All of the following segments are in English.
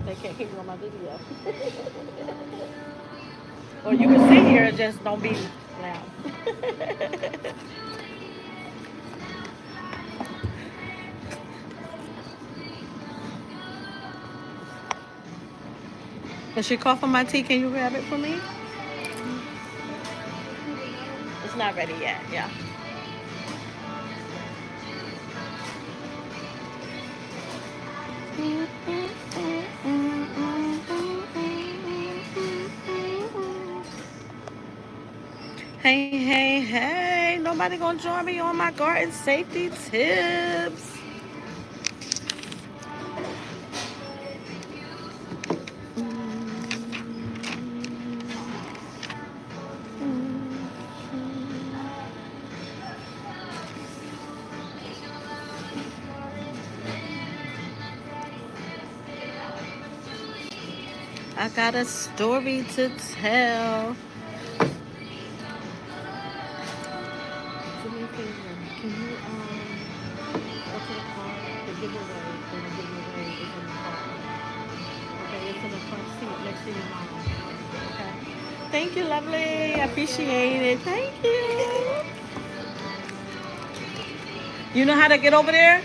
They can't hear you on my video. Or you can sit here, just don't be loud. Is she coughing my tea? Can you grab it for me? It's not ready yet. Yeah. Hey, hey, hey. Nobody gonna join me on my garden safety tips. I got a story to tell. Do me a favor. Can you go to the car? The giveaway for the giveaway is in the car. Okay, it's in the front seat next to your mom. Okay. Thank you, lovely. I appreciate it. Thank you. You know how to get over there?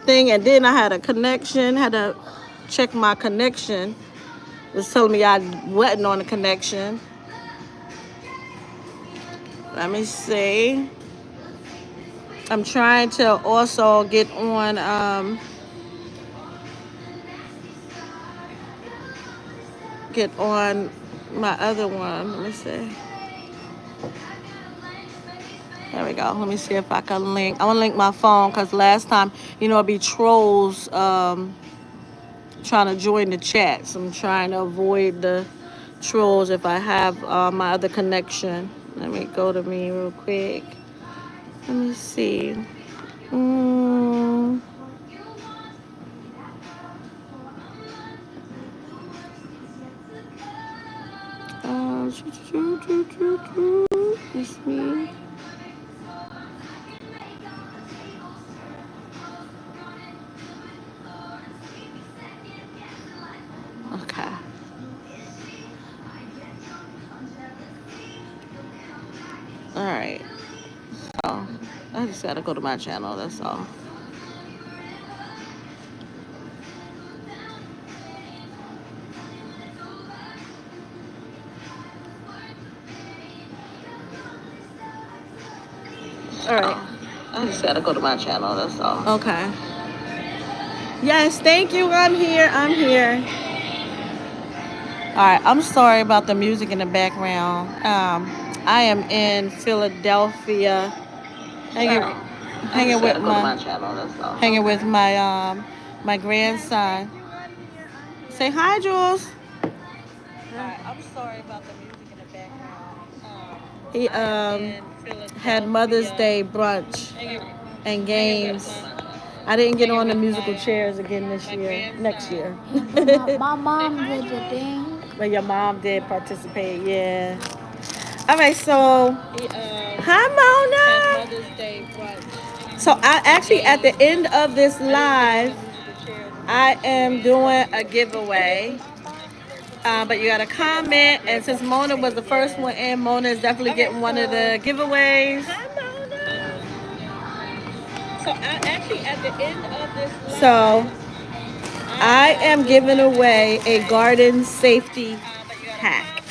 Thing, and then I had a connection, had to check my connection. It was telling me I wasn't on the connection. Let me see. I'm trying to also get on my other one. Let me see. There we go. Let me see if I can link. I want to link my phone because last time, it'd be trolls trying to join the chat. So I'm trying to avoid the trolls if I have my other connection. Let me go to me real quick. Let me see. Mm. It's me. Okay. All right. So I just gotta go to my channel. That's all. All right. I just gotta go to my channel. That's all. Okay. Yes, thank you. I'm here. I'm here. All right. I'm sorry about the music in the background. I am in Philadelphia, hanging, hanging with my, hanging with my grandson. Say hi, Jules. Alright, I'm sorry about the music in the background. He had Mother's Day brunch and games. I didn't get on the musical chairs again this year. Next year. My mom did the thing. But your mom did participate, yeah. All right, so hi Mona. So I actually at the end of this live, I am doing a giveaway. But you got to comment, and since Mona was the first one in, Mona is definitely getting one of the giveaways. So I actually at the end of this live, so I am giving away a garden safety pack.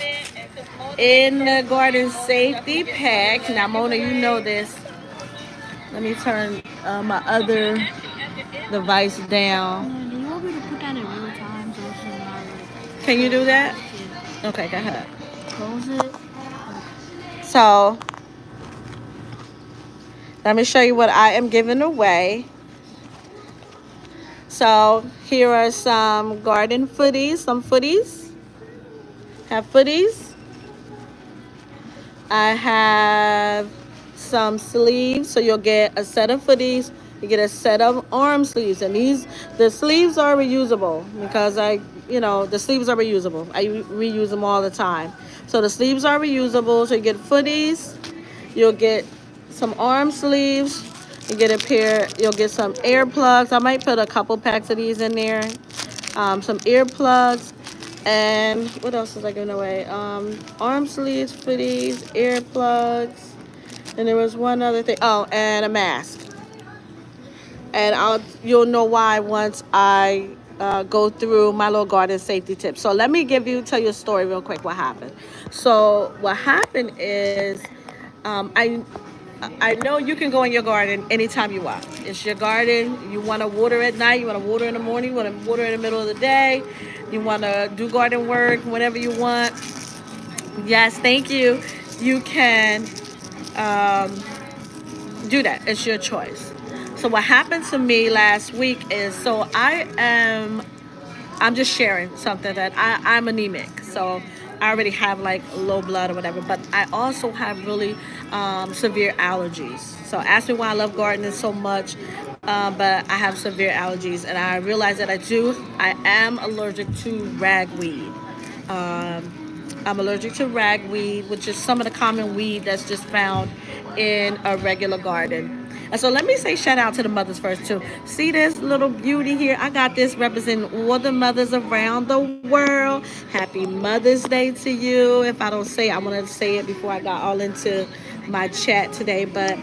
In the garden safety pack, now Mona, you know this. Let me turn my other device down. Do you want me to put that in real time so it's not Can you do that? Yeah. Okay, go ahead. Close it. So let me show you what I am giving away. So here are some garden footies, some footies. Have footies. I have some sleeves, so you'll get a set of footies. You get a set of arm sleeves, and the sleeves are reusable because the sleeves are reusable. I reuse them all the time. So the sleeves are reusable. So you get footies. You'll get some arm sleeves. You get a pair. You'll get some earplugs. I might put a couple packs of these in there. Some earplugs. And what else is I giving away? Arm sleeves, footies, earplugs, and there was one other thing. Oh, and a mask. And you'll know why once I go through my little garden safety tips. So let me tell you a story real quick. What happened? So what happened is, I know you can go in your garden anytime you want. It's your garden. You want to water at night. You want to water in the morning. You want to water in the middle of the day. You want to do garden work whenever you want. Yes, thank you. You can do that. It's your choice. So what happened to me last week is, I'm just sharing something that I'm anemic. So I already have like low blood or whatever, but I also have really severe allergies. So ask me why I love gardening so much, but I have severe allergies, and I realize that I am allergic to ragweed. I'm allergic to ragweed, which is some of the common weed that's just found in a regular garden. And so let me say shout out to the mothers first too. See this little beauty here? I got this representing all the mothers around the world. Happy Mother's Day to you. If I don't say it, I want to say it before I got all into my chat today. But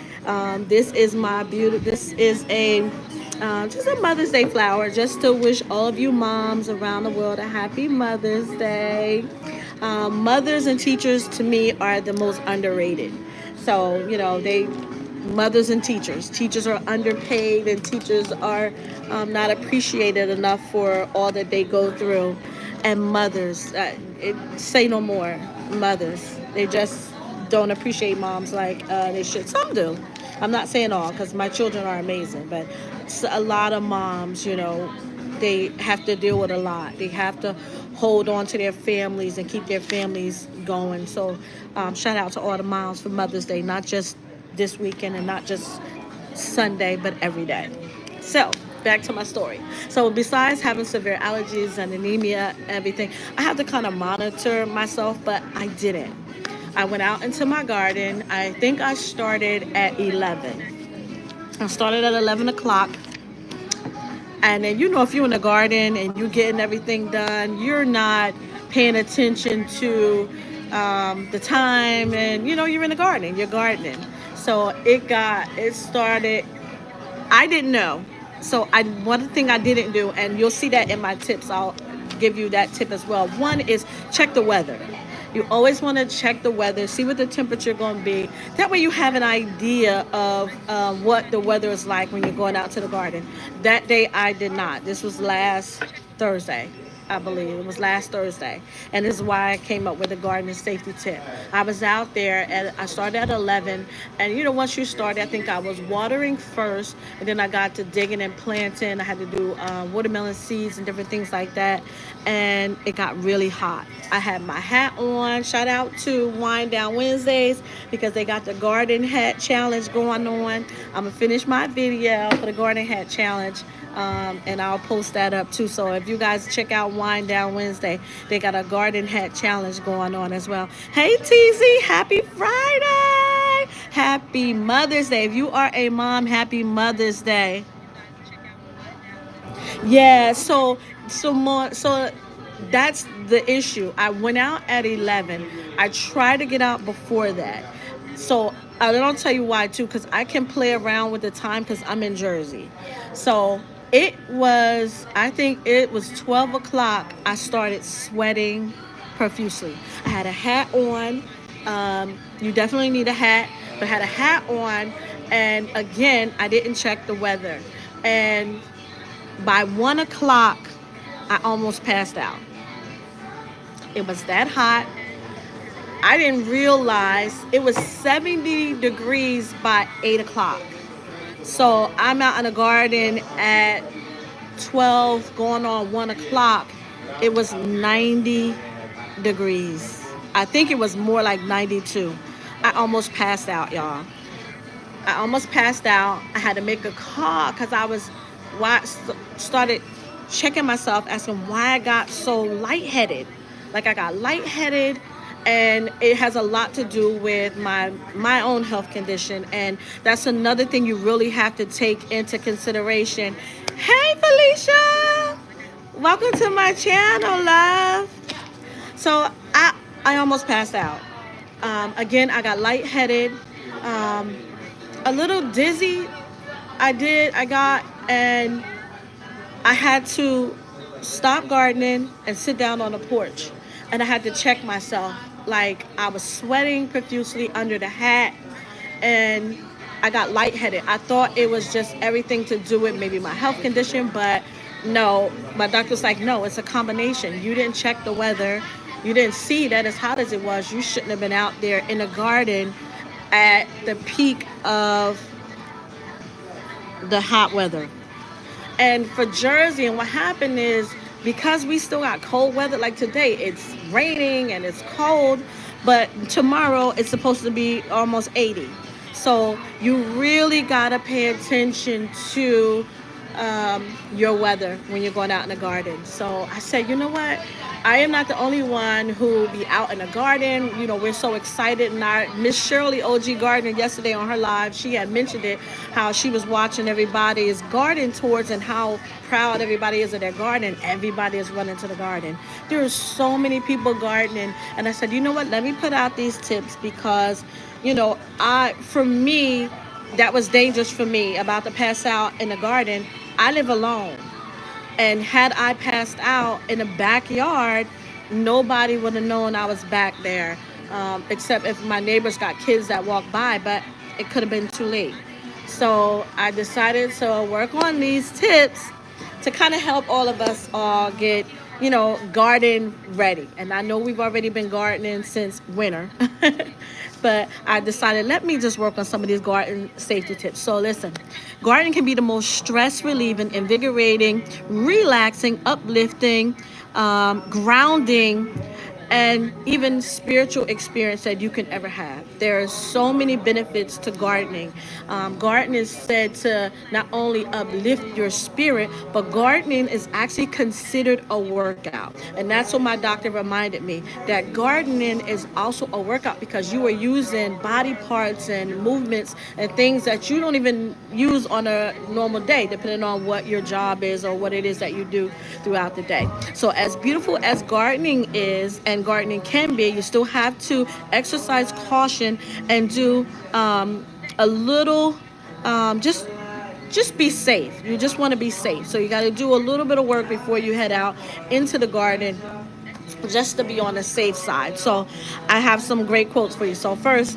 this is my beauty. This is just a Mother's Day flower, just to wish all of you moms around the world a happy Mother's Day. Mothers and teachers to me are the most underrated. So, mothers and teachers. Teachers are underpaid, and teachers are not appreciated enough for all that they go through. And mothers, say no more. Mothers, they just don't appreciate moms like they should. Some do. I'm not saying all, because my children are amazing, but a lot of moms, they have to deal with a lot. They have to hold on to their families and keep their families going. So shout out to all the moms for Mother's Day, not just this weekend and not just Sunday, but every day. So back to my story. So besides having severe allergies and anemia, everything, I have to kind of monitor myself, but I didn't. I went out into my garden. I think I started at 11. I started at 11 o'clock. And then, if you're in the garden and you're getting everything done, you're not paying attention to the time, and you're in the garden, you're gardening. So it started. I didn't know. So one thing I didn't do, and you'll see that in my tips. I'll give you that tip as well. One is check the weather. You always want to check the weather, see what the temperature going to be. That way you have an idea of what the weather is like when you're going out to the garden. That day I did not. This was last Thursday. I believe it was last Thursday, and this is why I came up with the garden safety tip. I was out there, and I started at 11, and once you start, I think I was watering first, and then I got to digging and planting. I had to do watermelon seeds and different things like that, and it got really hot. I had my hat on. Shout out to Wind Down Wednesdays because they got the garden hat challenge going on. I'm gonna finish my video for the garden hat challenge, and I'll post that up too. So if you guys check out Wind Down Wednesday, they got a garden hat challenge going on as well. Hey TZ, happy Friday! Happy Mother's Day. If you are a mom, happy Mother's Day. Yeah, so that's the issue. I went out at 11. I try to get out before that. So I'll tell you why too, because I can play around with the time because I'm in Jersey. So I think it was 12 o'clock. I started sweating profusely. I had a hat on. You definitely need a hat, but I had a hat on. And again, I didn't check the weather. And by 1 o'clock, I almost passed out. It was that hot. I didn't realize it was 70 degrees by 8 o'clock. So I'm out in the garden at 12, going on 1 o'clock. It was 90 degrees. I think it was more like 92. I almost passed out, y'all. I almost passed out. I had to make a call because started checking myself, asking why I got so lightheaded. Like I got lightheaded, and it has a lot to do with my own health condition, and that's another thing you really have to take into consideration. Hey Felicia, welcome to my channel, love. So I almost passed out. Again, I got lightheaded, um, a little dizzy. I got, and I had to stop gardening and sit down on the porch. And I had to check myself. Like I was sweating profusely under the hat, and I got lightheaded. I thought it was just everything to do with maybe my health condition, but no. My doctor was like, no, it's a combination. You didn't check the weather. You didn't see that as hot as it was. You shouldn't have been out there in the garden at the peak of the hot weather. And for Jersey, and what happened is because we still got cold weather, like today, it's raining and it's cold, but tomorrow it's supposed to be almost 80. So you really got to pay attention to your weather when you're going out in the garden. So I said, you know what? I am not the only one who be out in the garden. We're so excited. And our Miss Shirley OG Gardener yesterday on her live, she had mentioned it, how she was watching everybody's garden tours and how proud everybody is of their garden. Everybody is running to the garden. There are so many people gardening. And I said, you know what? Let me put out these tips because, for me, that was dangerous for me about to pass out in the garden. I live alone. And had I passed out in the backyard, nobody would have known I was back there, except if my neighbors got kids that walked by, but it could have been too late. So I decided to work on these tips to kind of help all of us all get, garden ready. And I know we've already been gardening since winter. But I decided, let me just work on some of these garden safety tips. So listen, gardening can be the most stress relieving, invigorating, relaxing, uplifting, grounding, and even spiritual experience that you can ever have. There are so many benefits to gardening. Gardening is said to not only uplift your spirit, but gardening is actually considered a workout. And that's what my doctor reminded me, that gardening is also a workout because you are using body parts and movements and things that you don't even use on a normal day, depending on what your job is or what it is that you do throughout the day. So as beautiful as gardening is, and gardening can be, you still have to exercise caution and do a little, just be safe. You just want to be safe. So you got to do a little bit of work before you head out into the garden, just to be on the safe side. So I have some great quotes for you. So first,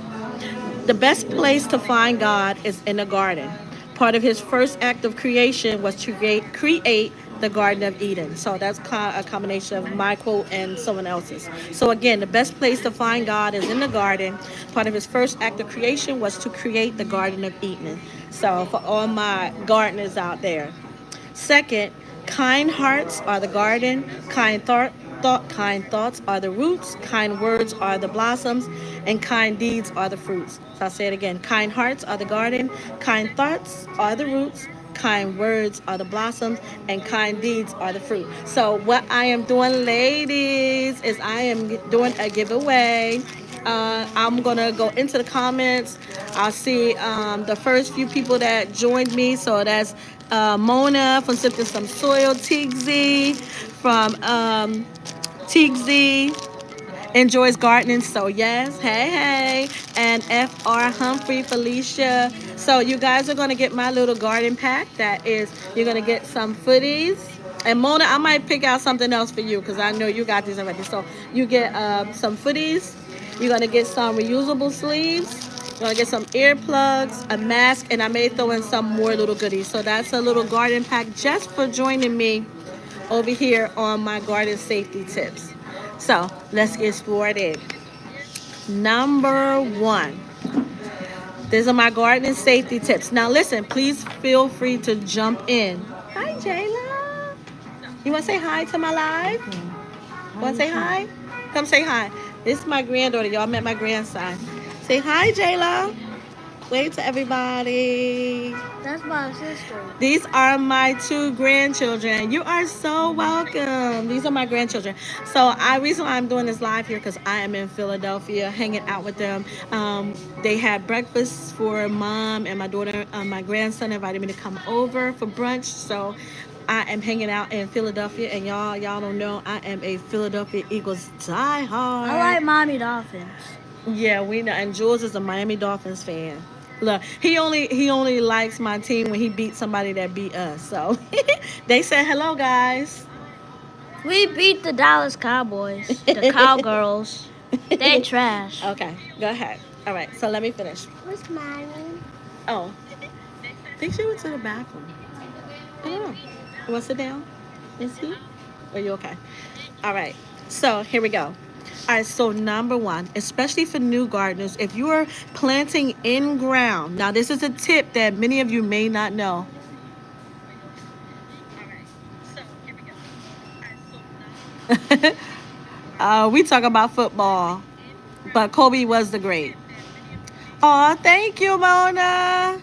the best place to find God is in the garden. Part of his first act of creation was to create the Garden of Eden. So that's a combination of my quote and someone else's. So again, the best place to find God is in the garden. Part of his first act of creation was to create the Garden of Eden. So for all my gardeners out there. Second, kind hearts are the garden, kind thoughts are the roots, kind words are the blossoms, and kind deeds are the fruits. So I'll say it again. Kind hearts are the garden, kind thoughts are the roots, kind words are the blossoms, and kind deeds are the fruit. So what I am doing, ladies, is I am doing a giveaway. I'm gonna go into the comments. I'll see the first few people that joined me. So that's Mona from Sipping Some Soil, Tigzy from Tigzy enjoys gardening. So yes, hey hey, and Fr Humphrey, Felicia. So you guys are gonna get my little garden pack. That is, you're gonna get some footies. And Mona, I might pick out something else for you because I know you got these already. So you get some footies. You're gonna get some reusable sleeves. You're gonna get some earplugs, a mask, and I may throw in some more little goodies. So that's a little garden pack just for joining me over here on my garden safety tips. So let's get started. Number one, these are my gardening safety tips. Now listen, please feel free to jump in. Hi, Jayla. You want to say hi to my live? Want to say hi? Come say hi. This is my granddaughter. Y'all met my grandson. Say hi, Jayla. Wave to everybody. That's my sister. These are my two grandchildren. You are so welcome. These are my grandchildren. So I reason why I'm doing this live here because I am in Philadelphia, hanging out with them. They had breakfast for mom and my daughter. My grandson invited me to come over for brunch. So I am hanging out in Philadelphia, and y'all don't know I am a Philadelphia Eagles diehard. I like Miami Dolphins. Yeah, we know. And Jules is a Miami Dolphins fan. Look, he only likes my team when he beats somebody that beat us. So they said hello, guys. We beat the Dallas Cowboys. The Cowgirls. They trash. Okay, go ahead. All right, so let me finish. What's mommy? Oh, I think she went to the bathroom. I don't know. You want to sit down? Is he? Are you okay? All right. So here we go. All right, so number one, especially for new gardeners, if you are planting in ground, now this is a tip that many of you may not know. We talk about football, but Kobe was the great. Oh, thank you, Mona.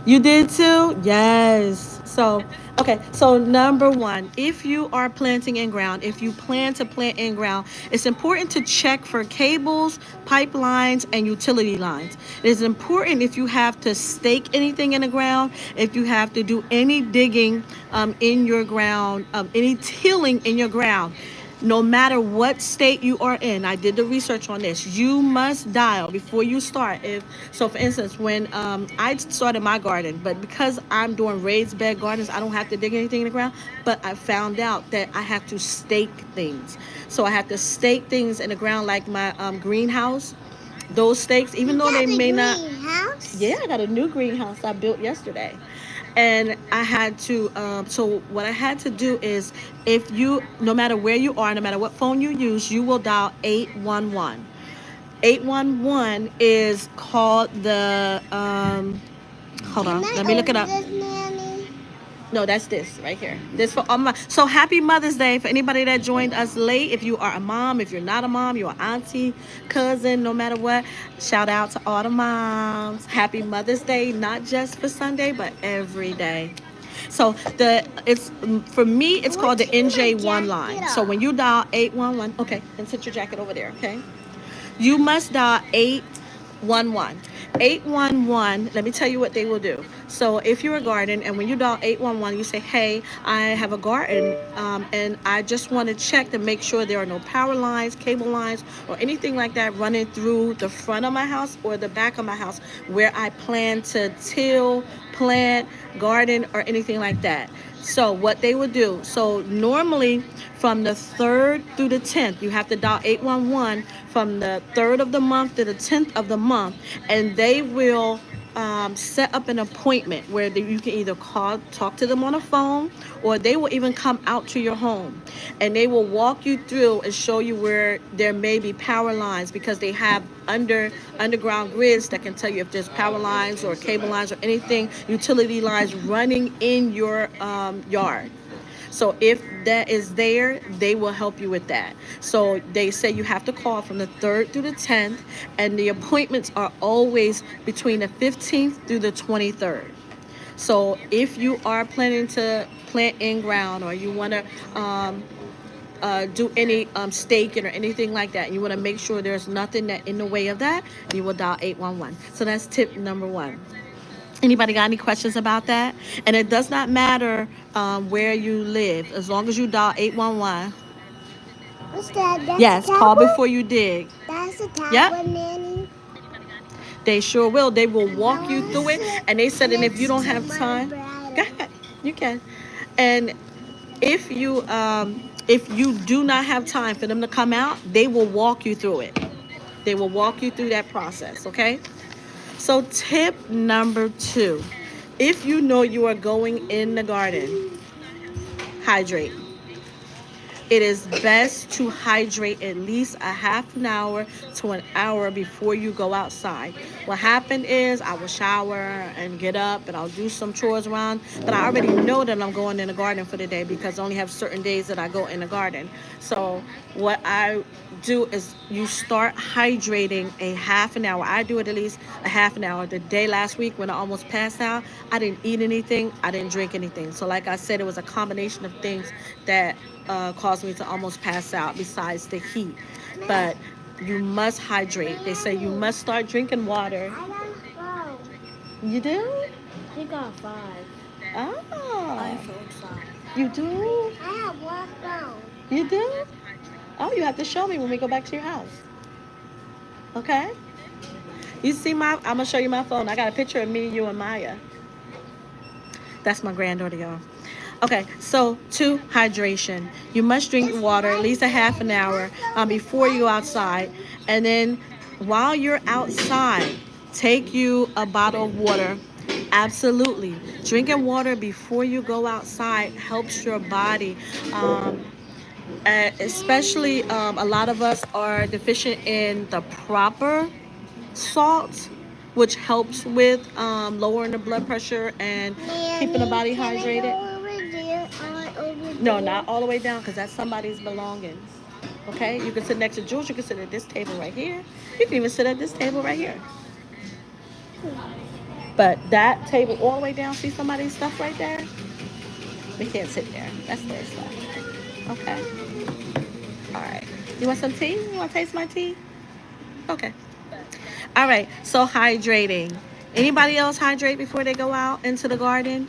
You did too? Yes. So, okay. So, number one, if you are planting in ground, if you plan to plant in ground, it's important to check for cables, pipelines, and utility lines. It is important if you have to stake anything in the ground, if you have to do any digging in your ground, any tilling in your ground. No matter what state you are in, I did the research on this. You must dial before you start. If so, for instance, when I started my garden, but because I'm doing raised bed gardens, I don't have to dig anything in the ground. But I found out that I have to stake things. So I have to stake things in the ground, like my greenhouse. Those stakes, even though they may not. Yeah, I got a new greenhouse I built yesterday. And I had to, so what I had to do is, if you, no matter where you are, no matter what phone you use, you will dial 811. 811 is called the, hold on, let me look it up. No, that's this right here. This for all my. So happy Mother's Day for anybody that joined us late. If you are a mom, if you're not a mom, you're an auntie, cousin, no matter what. Shout out to all the moms. Happy Mother's Day, not just for Sunday, but every day. So it's for me, it's called the NJ1 line. So when you dial 811, okay, and sit your jacket over there, okay? You must dial 811. 811, let me tell you what they will do. So if you're a garden and when you dial 811, you say, hey, I have a garden and I just want to check to make sure there are no power lines, cable lines, or anything like that running through the front of my house or the back of my house where I plan to till, plant, garden, or anything like that. So what they would do, so normally from the 3rd through the 10th, you have to dial 811 from the 3rd of the month to the 10th of the month, and they will set up an appointment where you can either talk to them on a phone, or they will even come out to your home, and they will walk you through and show you where there may be power lines, because they have underground grids that can tell you if there's power lines or cable lines or anything, utility lines running in your yard. So if that is there, they will help you with that. So they say you have to call from the 3rd through the 10th, and the appointments are always between the 15th through the 23rd. So if you are planning to plant in ground, or you want to do any staking or anything like that, and you want to make sure there's nothing that in the way of that, you will dial 811. So that's tip number one. Anybody got any questions about that? And it does not matter where you live, as long as you dial 811. What's that? That's Yes, a call tablet? before you dig. That's a Yep, tablet, Nanny. they sure will. They will walk you Now through it. sit And they said, and if you next don't to have my time, go brother. ahead, you can. And if you do not have time for them to come out, they will walk you through it. They will walk you through that process, okay? So tip number 2, if you know you are going in the garden, hydrate. It is best to hydrate at least a half an hour to an hour before you go outside. What happened is I will shower and get up and I'll do some chores around, but I already know that I'm going in the garden for the day, because I only have certain days that I go in the garden. So what I do is you start hydrating a half an hour. I do it at least a half an hour. The day last week when I almost passed out, I didn't eat anything, I didn't drink anything. So like I said, it was a combination of things that caused me to almost pass out, besides the heat. But you must hydrate. They say you must start drinking water. I got a phone. You do? He got 5 Oh, iPhone 5. you do? I have one phone. You do? Oh, you have to show me when we go back to your house. Okay? You see I'm gonna show you my phone. I got a picture of me, you, and Maya. That's my granddaughter, y'all. Okay, so 2, hydration. You must drink It's water at right least a half there. an You're not hour supposed to before you go play with outside. it. And then while you're outside, take you a bottle of water. Absolutely. Drinking water before you go outside helps your body. Um, Especially a lot of us are deficient in the proper salt, which helps with lowering the blood pressure and keeping the Nanny, body can I hydrated. go over there? Over No, there? not all the way down, because that's somebody's belongings. Okay, you can sit next to Jules. You can sit at this table right here. You can even sit at this table right here. But that table all the way down, see somebody's stuff right there? We can't sit there. That's their stuff. Okay. All right. You want some tea? You want to taste my tea? Okay. All right. So hydrating. Anybody else hydrate before they go out into the garden?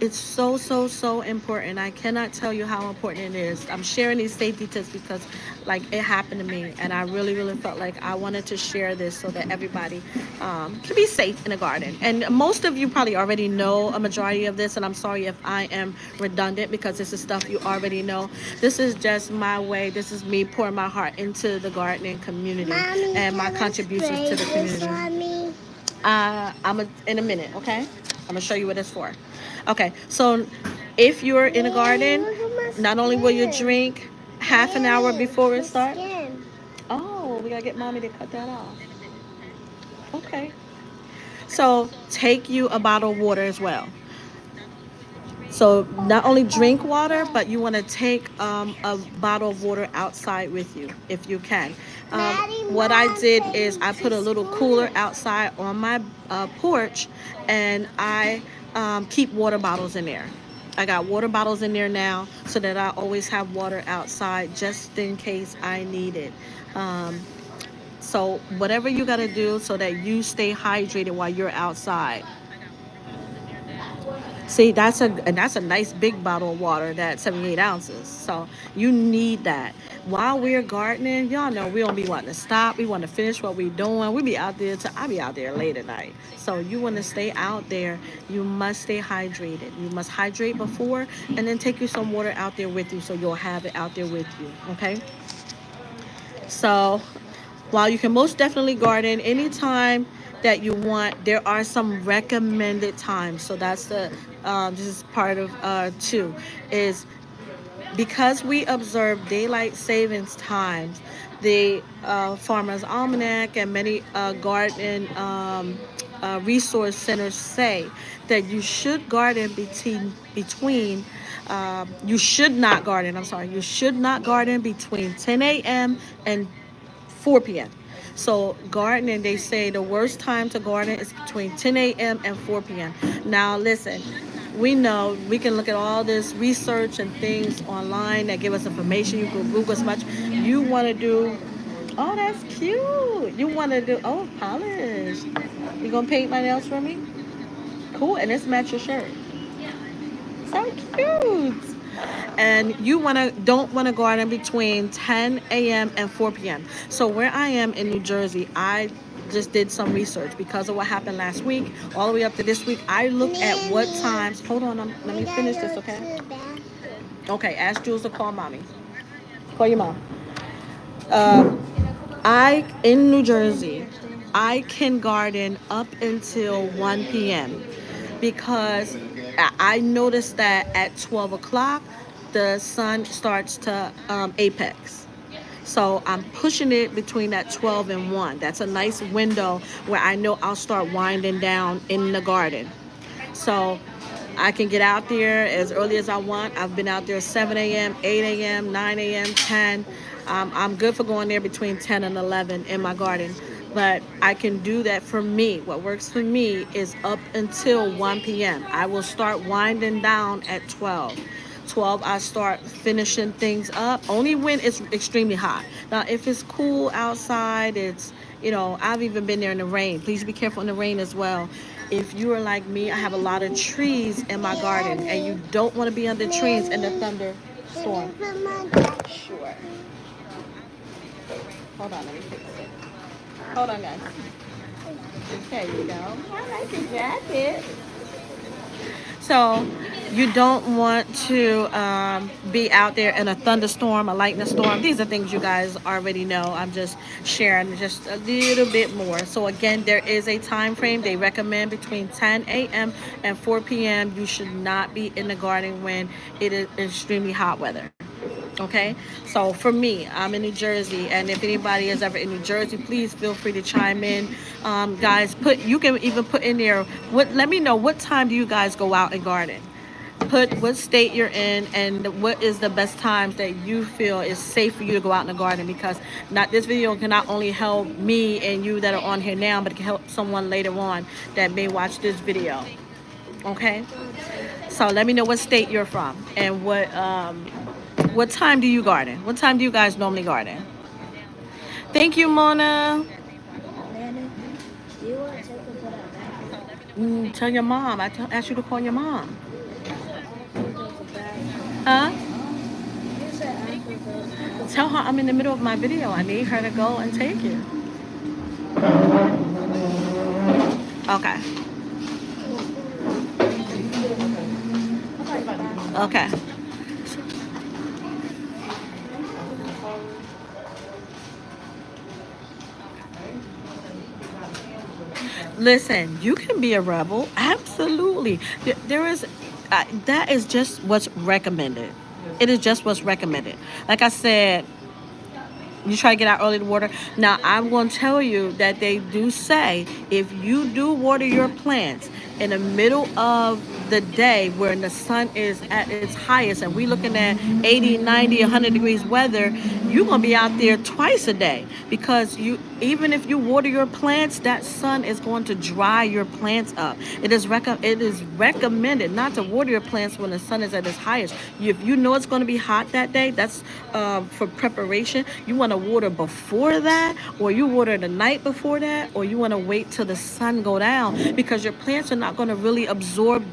It's so, so, so important. I cannot tell you how important it is. I'm sharing these safety tips because, like, it happened to me, and I really, really felt like I wanted to share this so that everybody can be safe in the garden. And most of you probably already know a majority of this, and I'm sorry if I am redundant, because this is stuff you already know. This is just my way. This is me pouring my heart into the gardening community Mommy, and my can you contributions spray to the this community. on me? In a minute, okay? I'm gonna show you what it's for. Okay, so if you're in a Nanny, garden, look at my not only will you skin. drink half an hour Nanny, before it my starts. skin. Oh, we gotta get mommy to cut that off. Okay. So take you a bottle of water as well. So not only drink water, but you want to take a bottle of water outside with you if you can. Maddie, What I Mom, did take is me I to put a little cooler school. outside on my porch, and I keep water bottles in there. I got water bottles in there now so that I always have water outside just in case I need it. Um, so whatever you got to do so that you stay hydrated while you're outside. See, that's a nice big bottle of water, that's 78 ounces. So you need that. While we're gardening, y'all know we don't be wanting to stop. We want to finish what we're doing. We be out there I be out there late at night. So you want to stay out there. You must stay hydrated. You must hydrate before, and then take you some water out there with you, so you'll have it out there with you. Okay. So while you can most definitely garden anytime that you want, there are some recommended times. So that's the this is part of two, is because we observe daylight savings times. The Farmer's Almanac and many garden resource centers say that you should garden you should not garden. I'm sorry, you should not garden between 10 a.m. and 4 p.m. So gardening, they say the worst time to garden is between 10 a.m. and 4 p.m. Now listen, we know we can look at all this research and things online that give us information. You can Google as much you want to do. Oh, that's cute. You want to do, oh, polish. You gonna paint my nails for me? Cool, and this match your shirt. So cute. And you don't want to garden between 10 a.m. and 4 p.m. So where I am in New Jersey, I just did some research because of what happened last week, all the way up to this week. I looked at what times. Hold on, let me finish this, okay? Okay, ask Jules to call mommy. Call your mom. Um, I in New Jersey, I can garden up until 1 p.m. because I noticed that at 12 o'clock the sun starts to apex. So I'm pushing it between that 12 and 1. That's a nice window where I know I'll start winding down in the garden. So I can get out there as early as I want. I've been out there 7 a.m., 8 a.m., 9 a.m., 10. I'm good for going there between 10 and 11 in my garden. But I can do that for me. What works for me is up until 1 p.m. I will start winding down at 12. 12, I start finishing things up only when it's extremely hot. Now if it's cool outside, it's, I've even been there in the rain. Please be careful in the rain as well. If you are like me, I have a lot of trees in my garden and you don't want to be under trees in the thunderstorm. Sure. Hold on, let me fix it. Hold on, guys. There you go. I like your jacket. So you don't want to be out there in a thunderstorm, a lightning storm. These are things you guys already know. I'm just sharing just a little bit more. So again, there is a time frame. They recommend between 10 a.m. and 4 p.m. You should not be in the garden when it is extremely hot weather. Okay, so for me, I'm in New Jersey, and if anybody is ever in New Jersey, please feel free to chime in. Guys, you can even put in there let me know what time do you guys go out and garden. Put what state you're in and what is the best times that you feel is safe for you to go out in the garden, because not this video can not only help me and you that are on here now, but it can help someone later on that may watch this video. Okay, so let me know what state you're from and what time do you garden? What time do you guys normally garden? Thank you, Mona. Tell your mom. Asked you to call your mom. Huh? Tell her I'm in the middle of my video. I need her to go and take you. Okay. Okay. Listen, you can be a rebel. Absolutely. There is, that is just what's recommended. It is just what's recommended. Like I said, you try to get out early to water. Now, I'm going to tell you that they do say if you do water your plants in the middle of the day when the sun is at its highest and we looking at 80, 90, 100 degrees weather, you're going to be out there twice a day, because even if you water your plants, that sun is going to dry your plants up. It is recommended not to water your plants when the sun is at its highest. If you know it's going to be hot that day, that's for preparation. You want to water before that, or you water the night before that, or you want to wait till the sun go down, because your plants are not going to really absorb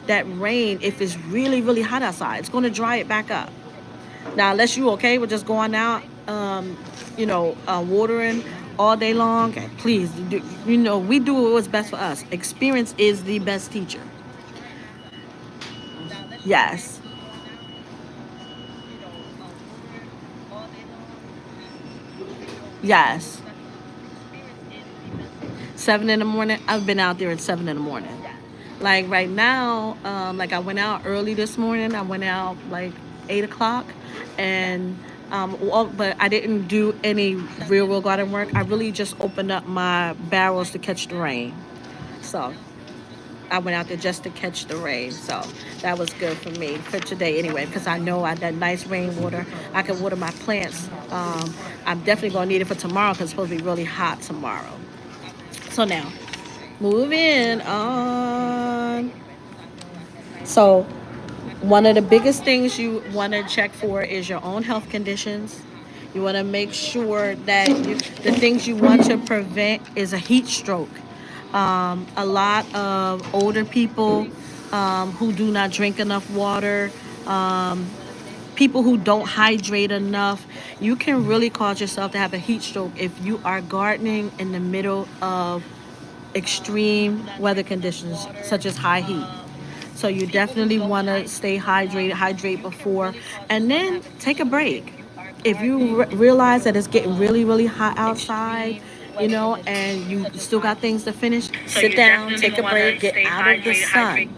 that rain if it's really, really hot outside. It's going to dry it back up. Now, unless you okay with just going out, watering all day long, please, we do what's best for us. Experience is the best teacher. Yes. Yes. 7 in the morning. I've been out there at 7 in the morning. Like right now, like I went out early this morning. I went out like 8 o'clock, and but I didn't do any real garden work. I really just opened up my barrels to catch the rain. So I went out there just to catch the rain. So that was good for me for today anyway, because I know I that nice rainwater. I can water my plants. I'm definitely gonna need it for tomorrow because it's supposed to be really hot tomorrow. So now, moving on. So one of the biggest things you want to check for is your own health conditions. You want to make sure that the things you want to prevent is a heat stroke. A lot of older people who do not drink enough water, people who don't hydrate enough, you can really cause yourself to have a heat stroke if you are gardening in the middle of extreme weather conditions such as high heat. So you definitely want to stay hydrated, hydrate before, and then take a break. If you realize that it's getting really hot outside, and you still got things to finish, sit down, take a break, get out of the sun.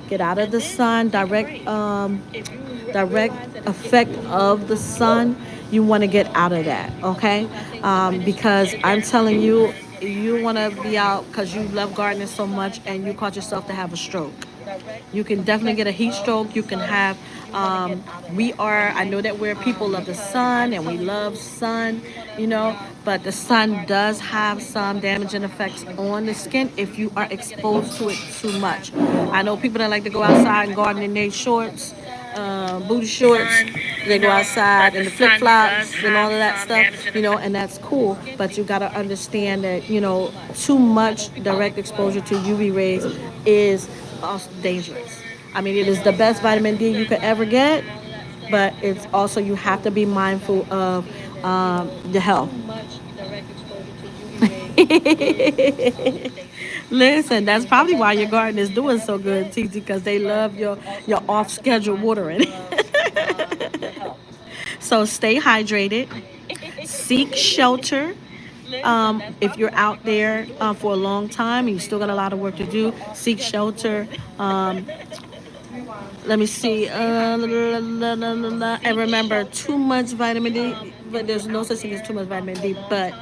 Get out of the sun, direct effect of the sun. You want to get out of that, okay? Because I'm telling you, you want to be out because you love gardening so much and you cause yourself to have a stroke. You can definitely get a heat stroke. You can have, I know that we're people of the sun and we love sun, but the sun does have some damaging effects on the skin if you are exposed to it too much. I know people that like to go outside and garden in their shorts, booty shorts. They go outside in the flip flops and all of that stuff, and that's cool. But you got to understand that, too much direct exposure to UV rays is also dangerous. I mean, it is the best vitamin D you could ever get, but it's also, you have to be mindful of the health. Listen, that's probably why your garden is doing so good, TT, because they love your off schedule watering. So stay hydrated, seek shelter. If you're out there for a long time and you still got a lot of work to do, seek shelter. Let me see. And remember, too much vitamin D, but there's no such thing as too much vitamin D. But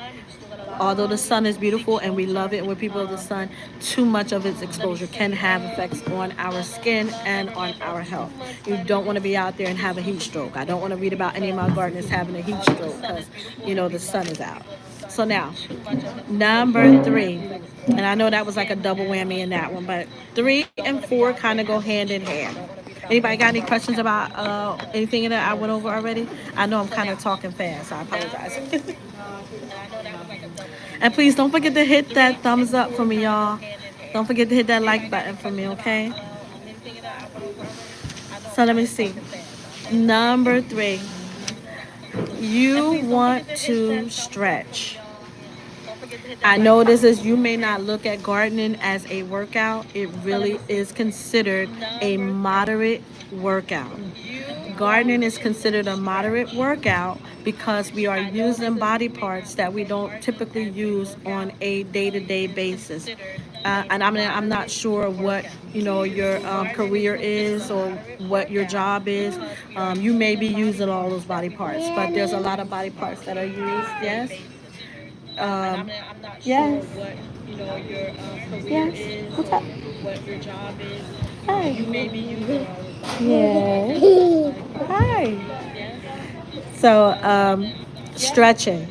although the sun is beautiful and we love it and we're people of the sun, too much of its exposure can have effects on our skin and on our health. You don't want to be out there and have a heat stroke. I don't want to read about any of my gardeners having a heat stroke because, the sun is out. So now, number three, and I know that was like a double whammy in that one, but 3 and 4 kind of go hand in hand. Anybody got any questions about anything that I went over already? I know I'm kind of talking fast. So I apologize. And please don't forget to hit that thumbs up for me, y'all. Don't forget to hit that like button for me, okay? So let me see. Number 3, you want to stretch. I know this is, you may not look at gardening as a workout. It really is considered a moderate workout. Gardening is considered a moderate workout because we are using body parts that we don't typically use on a day-to-day basis. And I'm not sure what your career is or what your job is. You may be using all those body parts, but there's a lot of body parts that are used. Yes. Yes. Yes. What's up? Hi. Yes. Hi. So, stretching.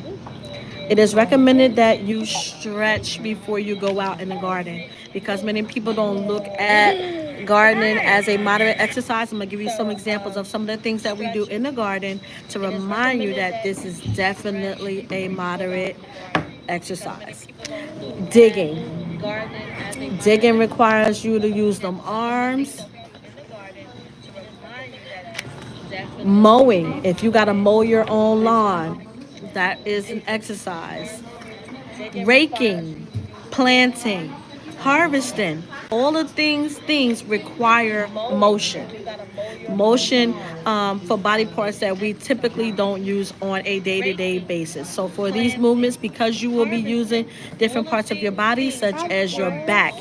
It is recommended that you stretch before you go out in the garden because many people don't look at gardening as a moderate exercise. I'm going to give you some examples of some of the things that we do in the garden to remind you that this is definitely a moderate exercise. Digging. Digging requires you to use them arms. Mowing. If you got to mow your own lawn, that is an exercise. Raking, planting, harvesting. All of things require motion. Motion for body parts that we typically don't use on a day-to-day basis. So for these movements, because you will be using different parts of your body, such as your back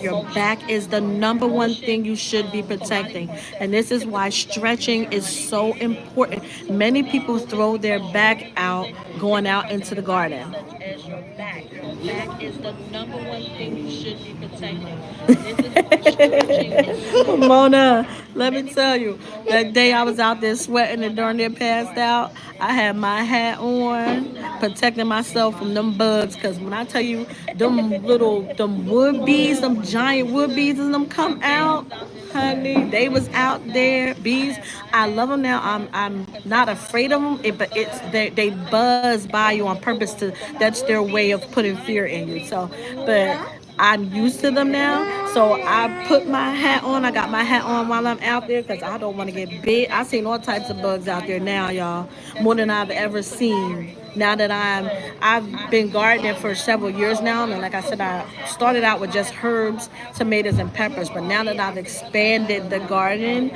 is the number one thing you should be protecting. And this is why stretching is so important. Many people throw their back out going out into the garden. As your back. Your back is the number one thing you should be protecting. This is why stretching is so Mona, let me tell you, that day I was out there sweating and darn near passed out. I had my hat on, protecting myself from them bugs. Cause when I tell you, them wood bees, them giant wood bees, and them come out, honey, they was out there. Bees, I love them now. I'm not afraid of them, but they buzz by you on purpose to. That's their way of putting fear in you. So, but I'm used to them now. So I put my hat on. I got my hat on while I'm out there because I don't want to get bit. I've seen all types of bugs out there now, y'all, more than I've ever seen. Now that I've been gardening for several years now, and like I said, I started out with just herbs, tomatoes, and peppers. But now that I've expanded the garden,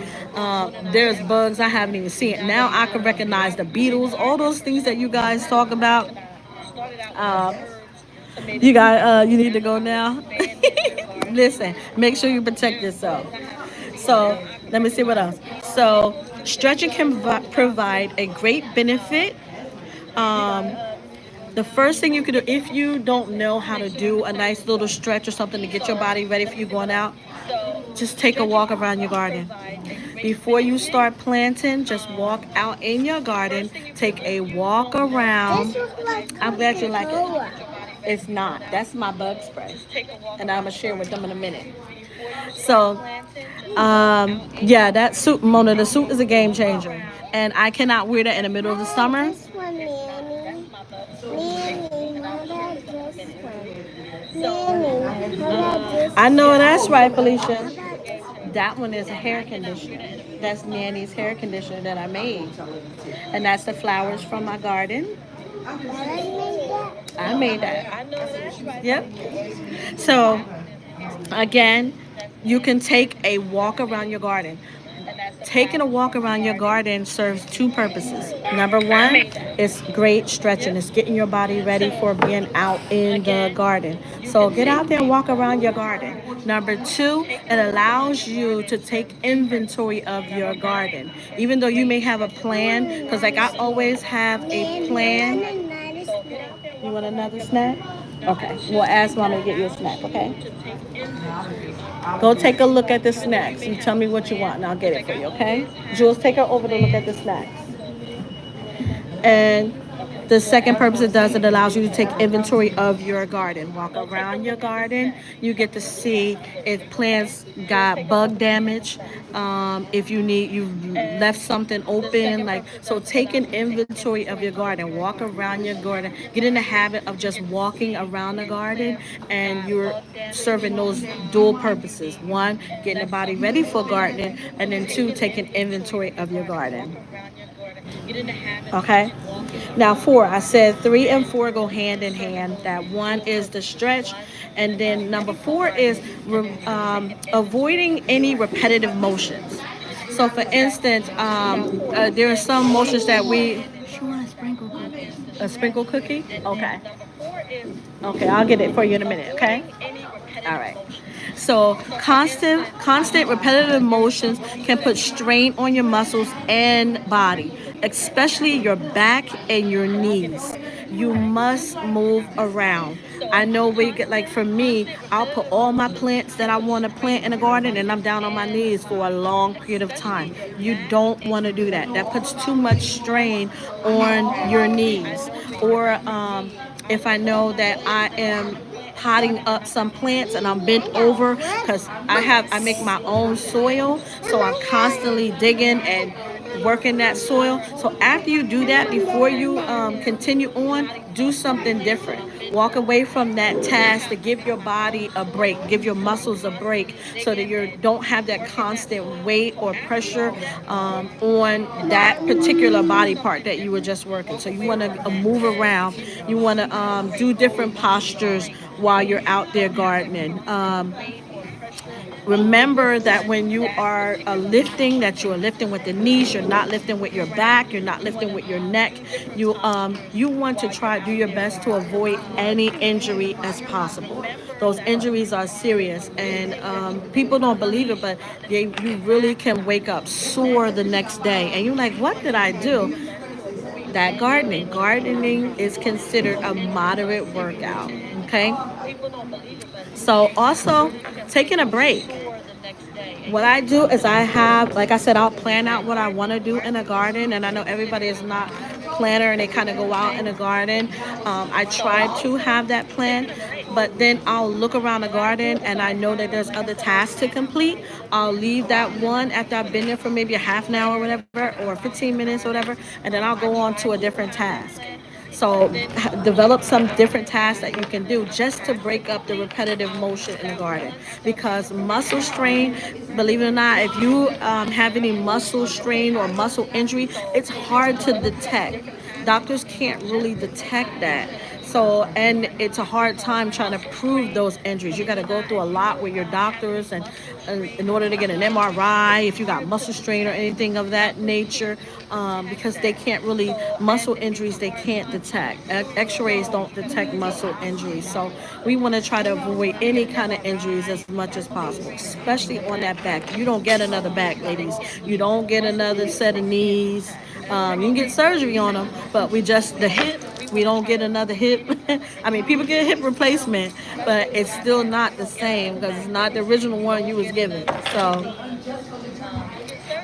there's bugs I haven't even seen. Now I can recognize the beetles, all those things that you guys talk about. Uh, you need to go now. Listen, make sure you protect yourself. So let me see what else. So stretching can provide a great benefit. Um, the first thing you can do if you don't know how to do a nice little stretch or something to get your body ready for you going out, just take a walk around your garden. Before you start planting, just walk out in your garden, take a walk around. I'm glad you like it. It's not. That's my bug spray. And I'm going to share with them in a minute. So, yeah, that suit, Mona, the suit is a game changer. And I cannot wear that in the middle of the summer. I know that's right, Felicia. That one is a hair conditioner. That's Nanny's hair conditioner that I made. And that's the flowers from my garden. I made that. Yep. So, again, you can take a walk around your garden. Taking a walk around your garden serves two purposes. Number one, it's great stretching. It's getting your body ready for being out in the garden. So get out there and walk around your garden. Number two, it allows you to take inventory of your garden. Even though you may have a plan, because like I always have a plan. You want another snack? Okay. We'll ask Mama to get you a snack, okay? Go take a look at the snacks. You tell me what you want and I'll get it for you, okay? Jules, take her over to look at the snacks. And the second purpose it does, it allows you to take inventory of your garden. Walk around your garden. You get to see if plants got bug damage. If you left something open, like so. Take an inventory of your garden. Walk around your garden. Get in the habit of just walking around the garden, and you're serving those dual purposes. One, getting the body ready for gardening, and then two, taking inventory of your garden. Okay. Now, four, I said three and four go hand in hand. That one is the stretch, and then number four is avoiding any repetitive motions. So, for instance, there are some motions that we. She want a sprinkle cookie. A sprinkle cookie? Okay. Okay, I'll get it for you in a minute. Okay. All right. So constant repetitive motions can put strain on your muscles and body, especially your back and your knees. You must move around. I know we get like for me, I'll put all my plants that I want to plant in the garden and I'm down on my knees for a long period of time. You don't want to do that. That puts too much strain on your knees. Or if I know that I am potting up some plants and I'm bent over because I make my own soil, so I'm constantly digging and working that soil. So after you do that, before you continue on, do something different. Walk away from that task to give your body a break, give your muscles a break, so that you don't have that constant weight or pressure on that particular body part that you were just working. So you want to move around. You want to do different postures while you're out there gardening. Remember that when you are lifting, that you are lifting with the knees, you're not lifting with your back, you're not lifting with your neck. You want to try do your best to avoid any injury as possible. Those injuries are serious, and people don't believe it, but you really can wake up sore the next day, and you're like, what did I do? That gardening is considered a moderate workout. Okay, so also taking a break. What I do is I have, like I said, I'll plan out what I want to do in a garden, and I know everybody is not planner and they kind of go out in a garden. I try to have that plan, but then I'll look around the garden and I know that there's other tasks to complete. I'll leave that one after I've been there for maybe a half an hour or whatever, or 15 minutes or whatever, and then I'll go on to a different task. So develop some different tasks that you can do just to break up the repetitive motion in the garden. Because muscle strain, believe it or not, if you have any muscle strain or muscle injury, it's hard to detect. Doctors can't really detect that. So, and it's a hard time trying to prove those injuries. You got to go through a lot with your doctors, and in order to get an MRI, if you got muscle strain or anything of that nature, because they can't really, muscle injuries they can't detect. X-rays don't detect muscle injuries. So we want to try to avoid any kind of injuries as much as possible, especially on that back. You don't get another back, ladies. You don't get another set of knees. You can get surgery on them, but the hip, we don't get another hip. I mean, people get a hip replacement, but it's still not the same because it's not the original one you was given. So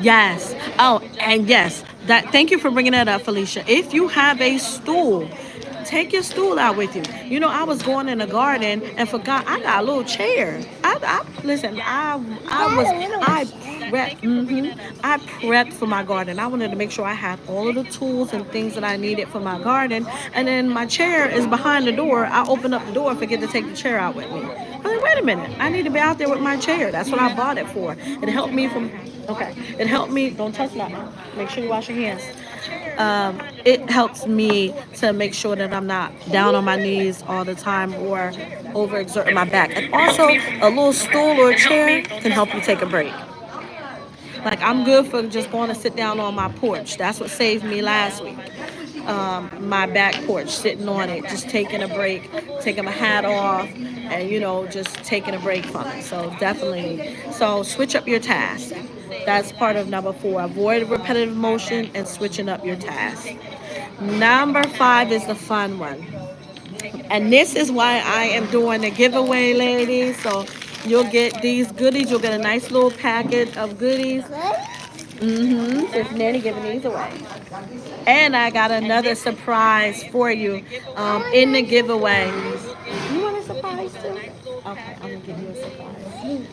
yes. Oh, and yes. That. Thank you for bringing that up, Felicia. If you have a stool, take your stool out with you. You know, I was going in the garden and forgot I got a little chair. Listen. I prepped. I prepped for my garden. I wanted to make sure I had all of the tools and things that I needed for my garden. And then my chair is behind the door. I open up the door and forget to take the chair out with me. I'm like, wait a minute. I need to be out there with my chair. That's what I bought it for. It helped me from. Okay. It helped me. Don't touch that. Make sure you wash your hands. It helps me to make sure that I'm not down on my knees all the time or overexerting my back. And also, a little stool or a chair can help you take a break. Like, I'm good for just going to sit down on my porch. That's what saved me last week. My back porch, sitting on it, just taking a break, taking my hat off, and just taking a break from it. So definitely, so switch up your task. That's part of number 4. Avoid repetitive motion and switching up your task. Number 5 is the fun one. And this is why I am doing the giveaway, ladies. So you'll get these goodies. You'll get a nice little packet of goodies. It's Nanny giving these away. And I got another surprise for you in the giveaway. You want a surprise too? Okay, I'm going to give you a surprise.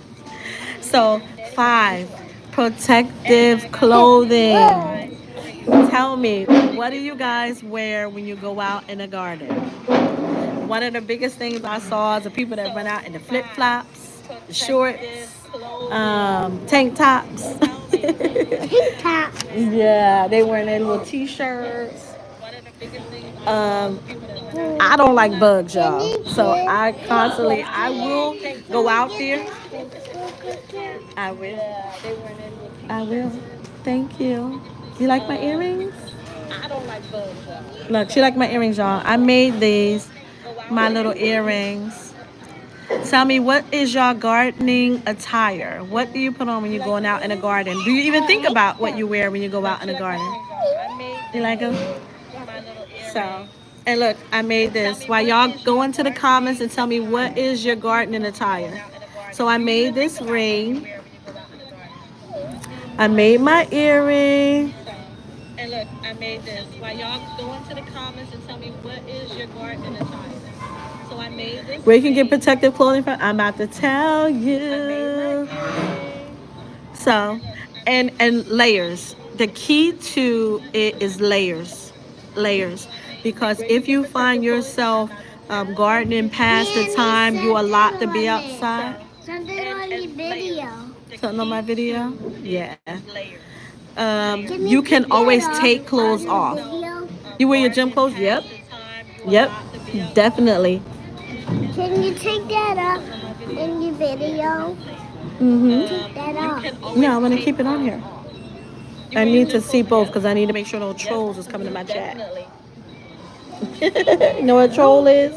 So, 5, protective clothing. Tell me, what do you guys wear when you go out in the garden? One of the biggest things I saw is the people that run out in the flip flops, the shorts, tank tops. Yeah, they wearing their little t-shirts. Um, I don't like bugs, y'all. So I will go out there. I will. I will. Thank you. You like my earrings? Look, she like my earrings, y'all. I made these, my little earrings. Tell me, what is your gardening attire? What do you put on when you're going out in the garden? Do you even think about what you wear when you go out in the garden? You like them? So, and look, I made this. While y'all go into the comments and tell me what is your gardening attire. So I made this ring. I made my earring. And look, I made this. While y'all go into the comments and tell me what is your gardening attire. So I made this. Where you can get protective clothing from? I'm about to tell you. So, and layers. The key to it is layers. Because if you find yourself gardening past the time you allot to be outside. Something on your video. Something on my video? Yeah. You can always take clothes off. You wear your gym clothes? Yep. Yep. Definitely. Can you take that up in your video? Take that off. No, I'm gonna keep it on here. I need to see both because I need to make sure no trolls is coming to my chat. You know what a troll is?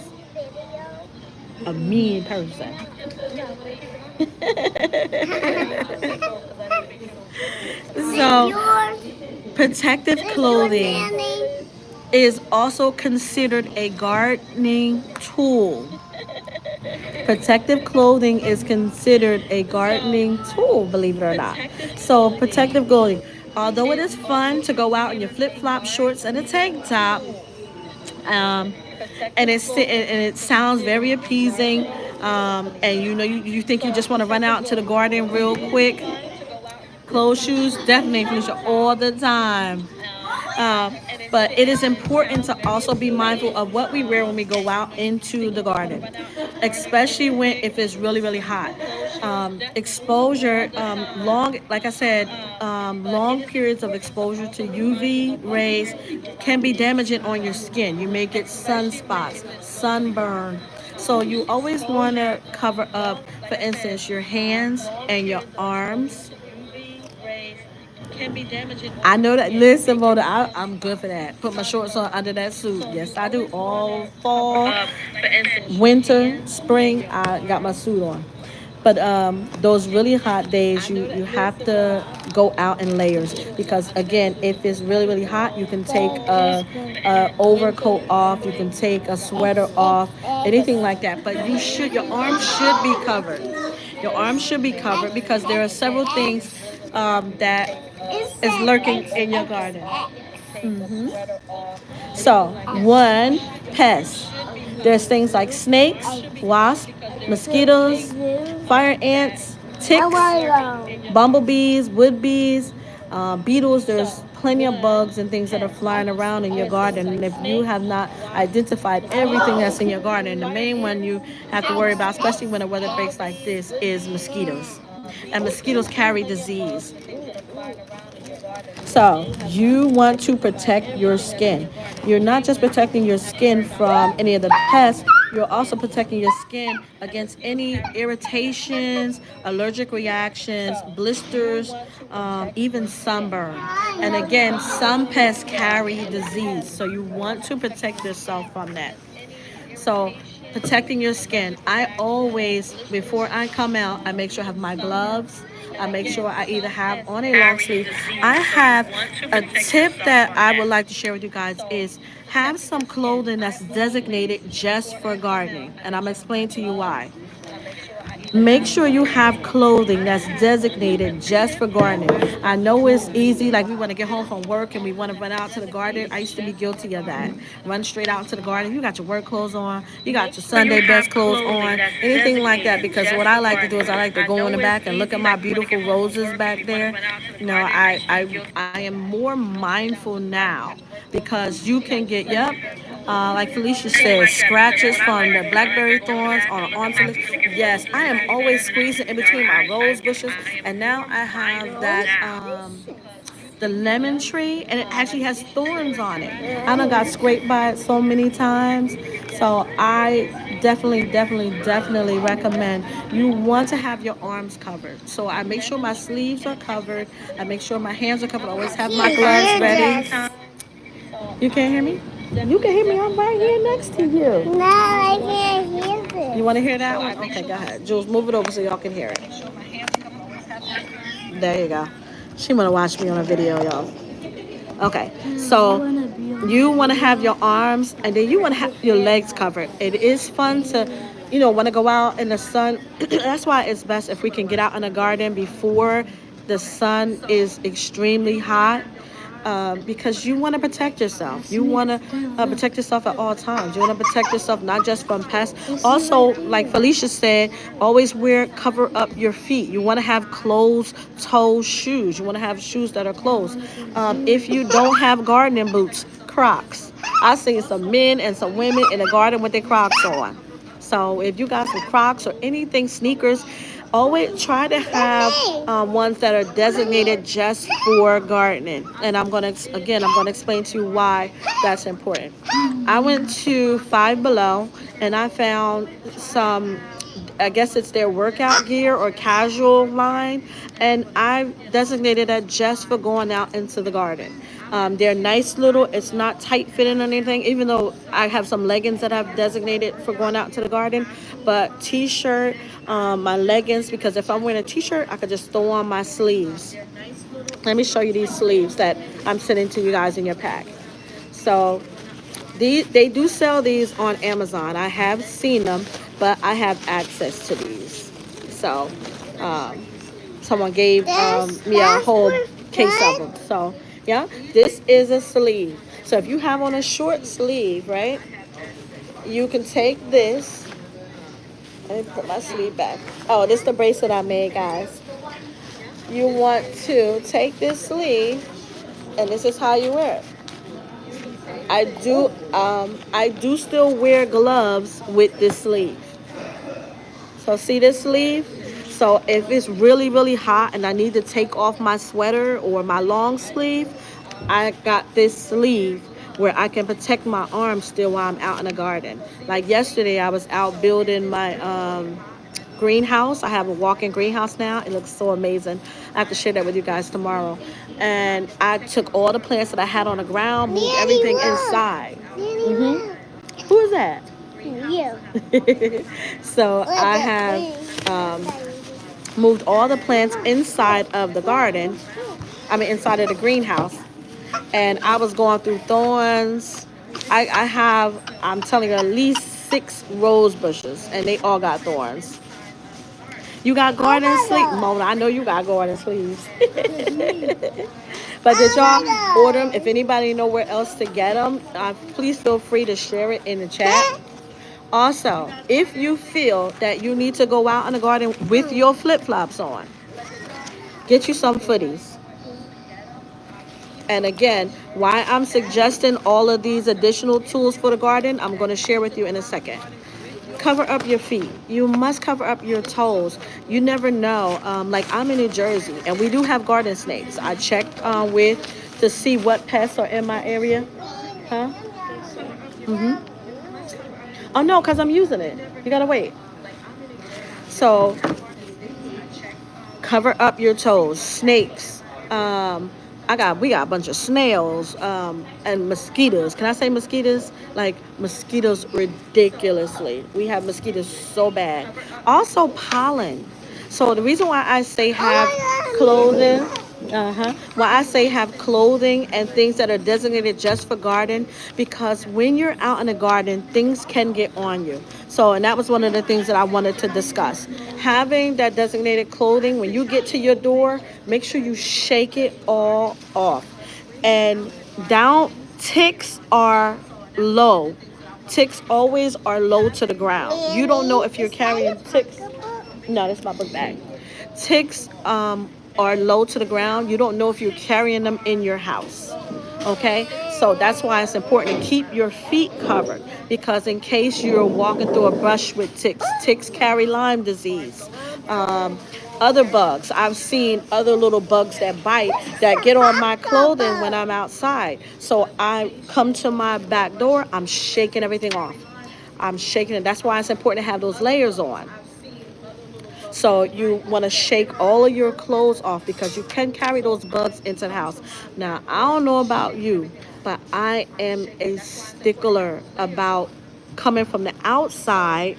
A mean person. So, protective clothing is also considered a gardening tool. Protective clothing is considered a gardening tool, believe it or not. So, protective clothing, although it is fun to go out in your flip flop shorts and a tank top, um, and it sounds very appeasing, and you think you just want to run out to the garden real quick. Closed shoes, definitely, Felicia, all the time. Um, but it is important to also be mindful of what we wear when we go out into the garden, especially when if it's really really hot. Exposure, long, like I said, long periods of exposure to UV rays can be damaging on your skin. You may get sunspots, sunburn. So you always want to cover up, for instance, your hands and your arms. I know that. Listen, Mona, I'm good for that. Put my shorts on under that suit. Yes, I do. All fall, winter, spring, I got my suit on. But those really hot days, you have to go out in layers because again, if it's really really hot, you can take a overcoat off, you can take a sweater off, anything like that. But your arms should be covered. Your arms should be covered because there are several things that is lurking in your garden. So, one, pests. There's things like snakes, wasps, mosquitoes, fire ants, ticks, bumblebees, wood bees, beetles. There's plenty of bugs and things that are flying around in your garden. And if you have not identified everything that's in your garden, the main one you have to worry about, especially when the weather breaks like this, is mosquitoes. And mosquitoes carry disease. So, you want to protect your skin. You're not just protecting your skin from any of the pests, you're also protecting your skin against any irritations, allergic reactions, blisters, even sunburn. And again, some pests carry disease, so you want to protect yourself from that. So, protecting your skin. I always, before I come out, I make sure I have my gloves. I make sure I either have on a long sleeve. I have a tip that I would like to share with you guys is have some clothing that's designated just for gardening. And I'm going to explain to you why. Make sure you have clothing that's designated just for gardening. I know it's easy, like we want to get home from work and we want to run out to the garden. I used to be guilty of that. Run straight out to the garden. You got your work clothes on, you got your Sunday best clothes on, anything like that. Because what I like to do is I like to go in the back and look at my beautiful roses back there. I am more mindful now because you can get, yep, like Felicia said, scratches from the blackberry thorns on an arm. Yes, I am always squeezing in between my rose bushes, and now I have that the lemon tree, and it actually has thorns on it. I done got scraped by it so many times. So I definitely recommend you want to have your arms covered. So I make sure my sleeves are covered. I make sure my hands are covered. I always have my gloves ready. You can't hear me? You can hear me. I'm right here next to you. No, I can't hear this. You want to hear that one? Okay, go ahead. Jules, move it over so y'all can hear it. There you go. She want to watch me on a video, y'all. Okay, so you want to have your arms and then you want to have your legs covered. It is fun to, want to go out in the sun. That's why it's best if we can get out in the garden before the sun is extremely hot. Because you want to protect yourself. You want to protect yourself at all times. You want to protect yourself not just from pests. Also, like Felicia said, always cover up your feet. You want to have closed-toe shoes. You want to have shoes that are closed. If you don't have gardening boots, Crocs. I see some men and some women in the garden with their Crocs on. So if you got some Crocs or anything, sneakers, Always try to have ones that are designated just for gardening. And I'm gonna explain to you why that's important. I went to Five Below and I found some, I guess it's their workout gear or casual line, and I've designated that just for going out into the garden. They're nice little, it's not tight fitting or anything, even though I have some leggings that I've designated for going out to the garden. But t-shirt, my leggings, because if I'm wearing a t-shirt, I could just throw on my sleeves. Let me show you these sleeves that I'm sending to you guys in your pack. So they do sell these on Amazon. I have seen them, but I have access to these. So um, someone gave me a whole case of them. So yeah, this is a sleeve. So if you have on a short sleeve, right, you can take this. Let me put my sleeve back. Oh, this is the bracelet I made, guys. You want to take this sleeve, and this is how you wear it. I do still wear gloves with this sleeve. So see this sleeve? So if it's really, really hot and I need to take off my sweater or my long sleeve, I got this sleeve where I can protect my arms still while I'm out in the garden. Like yesterday, I was out building my greenhouse. I have a walk-in greenhouse now. It looks so amazing. I have to share that with you guys tomorrow. And I took all the plants that I had on the ground, moved everything inside. Who is that? You. So I have moved all the plants inside of the garden. I mean, inside of the greenhouse. And I was going through thorns. I have, I'm telling you, at least 6 rose bushes, and they all got thorns. You got garden sleeves? Mona, I know you got garden sleeves. But did y'all order them? If anybody know where else to get them, please feel free to share it in the chat. Also, if you feel that you need to go out in the garden with your flip-flops on, get you some footies. And again, why I'm suggesting all of these additional tools for the garden, I'm going to share with you in a second. Cover up your feet. You must cover up your toes. You never know. Like I'm in New Jersey, and we do have garden snakes. I checked with to see what pests are in my area. Huh? Oh no, because I'm using it. You gotta wait. So cover up your toes. Snakes. We got a bunch of snails and mosquitoes. Can I say mosquitoes? Like mosquitoes ridiculously. We have mosquitoes so bad. Also pollen. So the reason why I say have clothing, why I say have clothing and things that are designated just for garden, because when you're out in the garden, things can get on you. So, and that was one of the things that I wanted to discuss. Having that designated clothing, when you get to your door, make sure you shake it all off. And down, ticks are low. Ticks always are low to the ground. You don't know if you're carrying ticks. No, that's my book bag. Ticks are low to the ground. You don't know if you're carrying them in your house. Okay, so that's why it's important to keep your feet covered, because in case you're walking through a brush with ticks, ticks carry Lyme disease. Other bugs, I've seen other little bugs that bite that get on my clothing when I'm outside. So I come to my back door, I'm shaking everything off. I'm shaking it. That's why it's important to have those layers on. So you want to shake all of your clothes off, because you can carry those bugs into the house. Now, I don't know about you, but I am a stickler about coming from the outside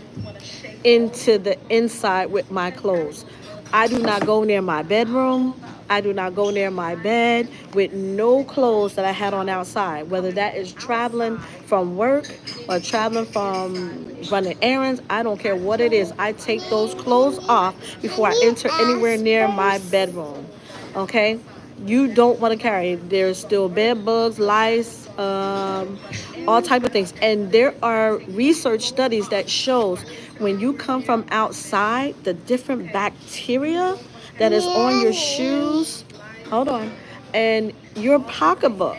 into the inside with my clothes. I do not go near my bedroom. I do not go near my bed with no clothes that I had on outside, whether that is traveling from work or traveling from running errands. I don't care what it is. I take those clothes off before I enter anywhere near my bedroom. Okay? You don't want to carry. There's still bed bugs, lice, all type of things. And there are research studies that shows when you come from outside, the different bacteria that is on your shoes, hold on, and your pocketbook.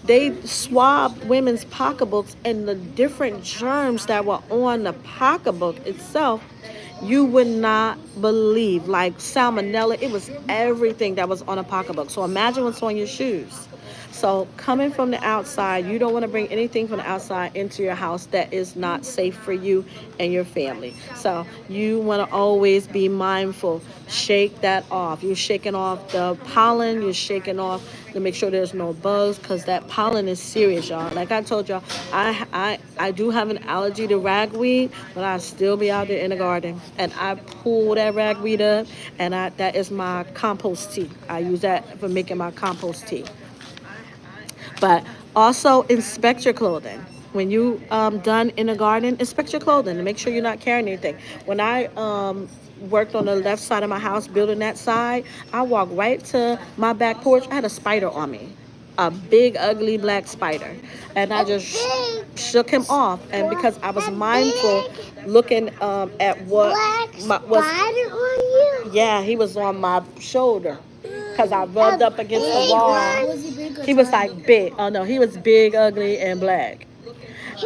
They swabbed women's pocketbooks, and the different germs that were on the pocketbook itself You would not believe, like salmonella, it was everything that was on a pocketbook. So imagine what's on your shoes. So coming from the outside, you don't want to bring anything from the outside into your house that is not safe for you and your family. So you want to always be mindful. Shake that off. You're shaking off the pollen. You're shaking off to make sure there's no bugs, because that pollen is serious, y'all. Like I told y'all, I do have an allergy to ragweed, but I still be out there in the garden and I pull that ragweed up, and that is my compost tea. I use that for making my compost tea. But also inspect your clothing. When you done in the garden, inspect your clothing and make sure you're not carrying anything. When I worked on the left side of my house, building that side, I walked right to my back porch. I had a spider on me, a big, ugly black spider, and I just shook him off. And because I was mindful, looking at what was, yeah, he was on my shoulder because I rubbed up against the wall. He was like big. Oh no, he was big, ugly, and black.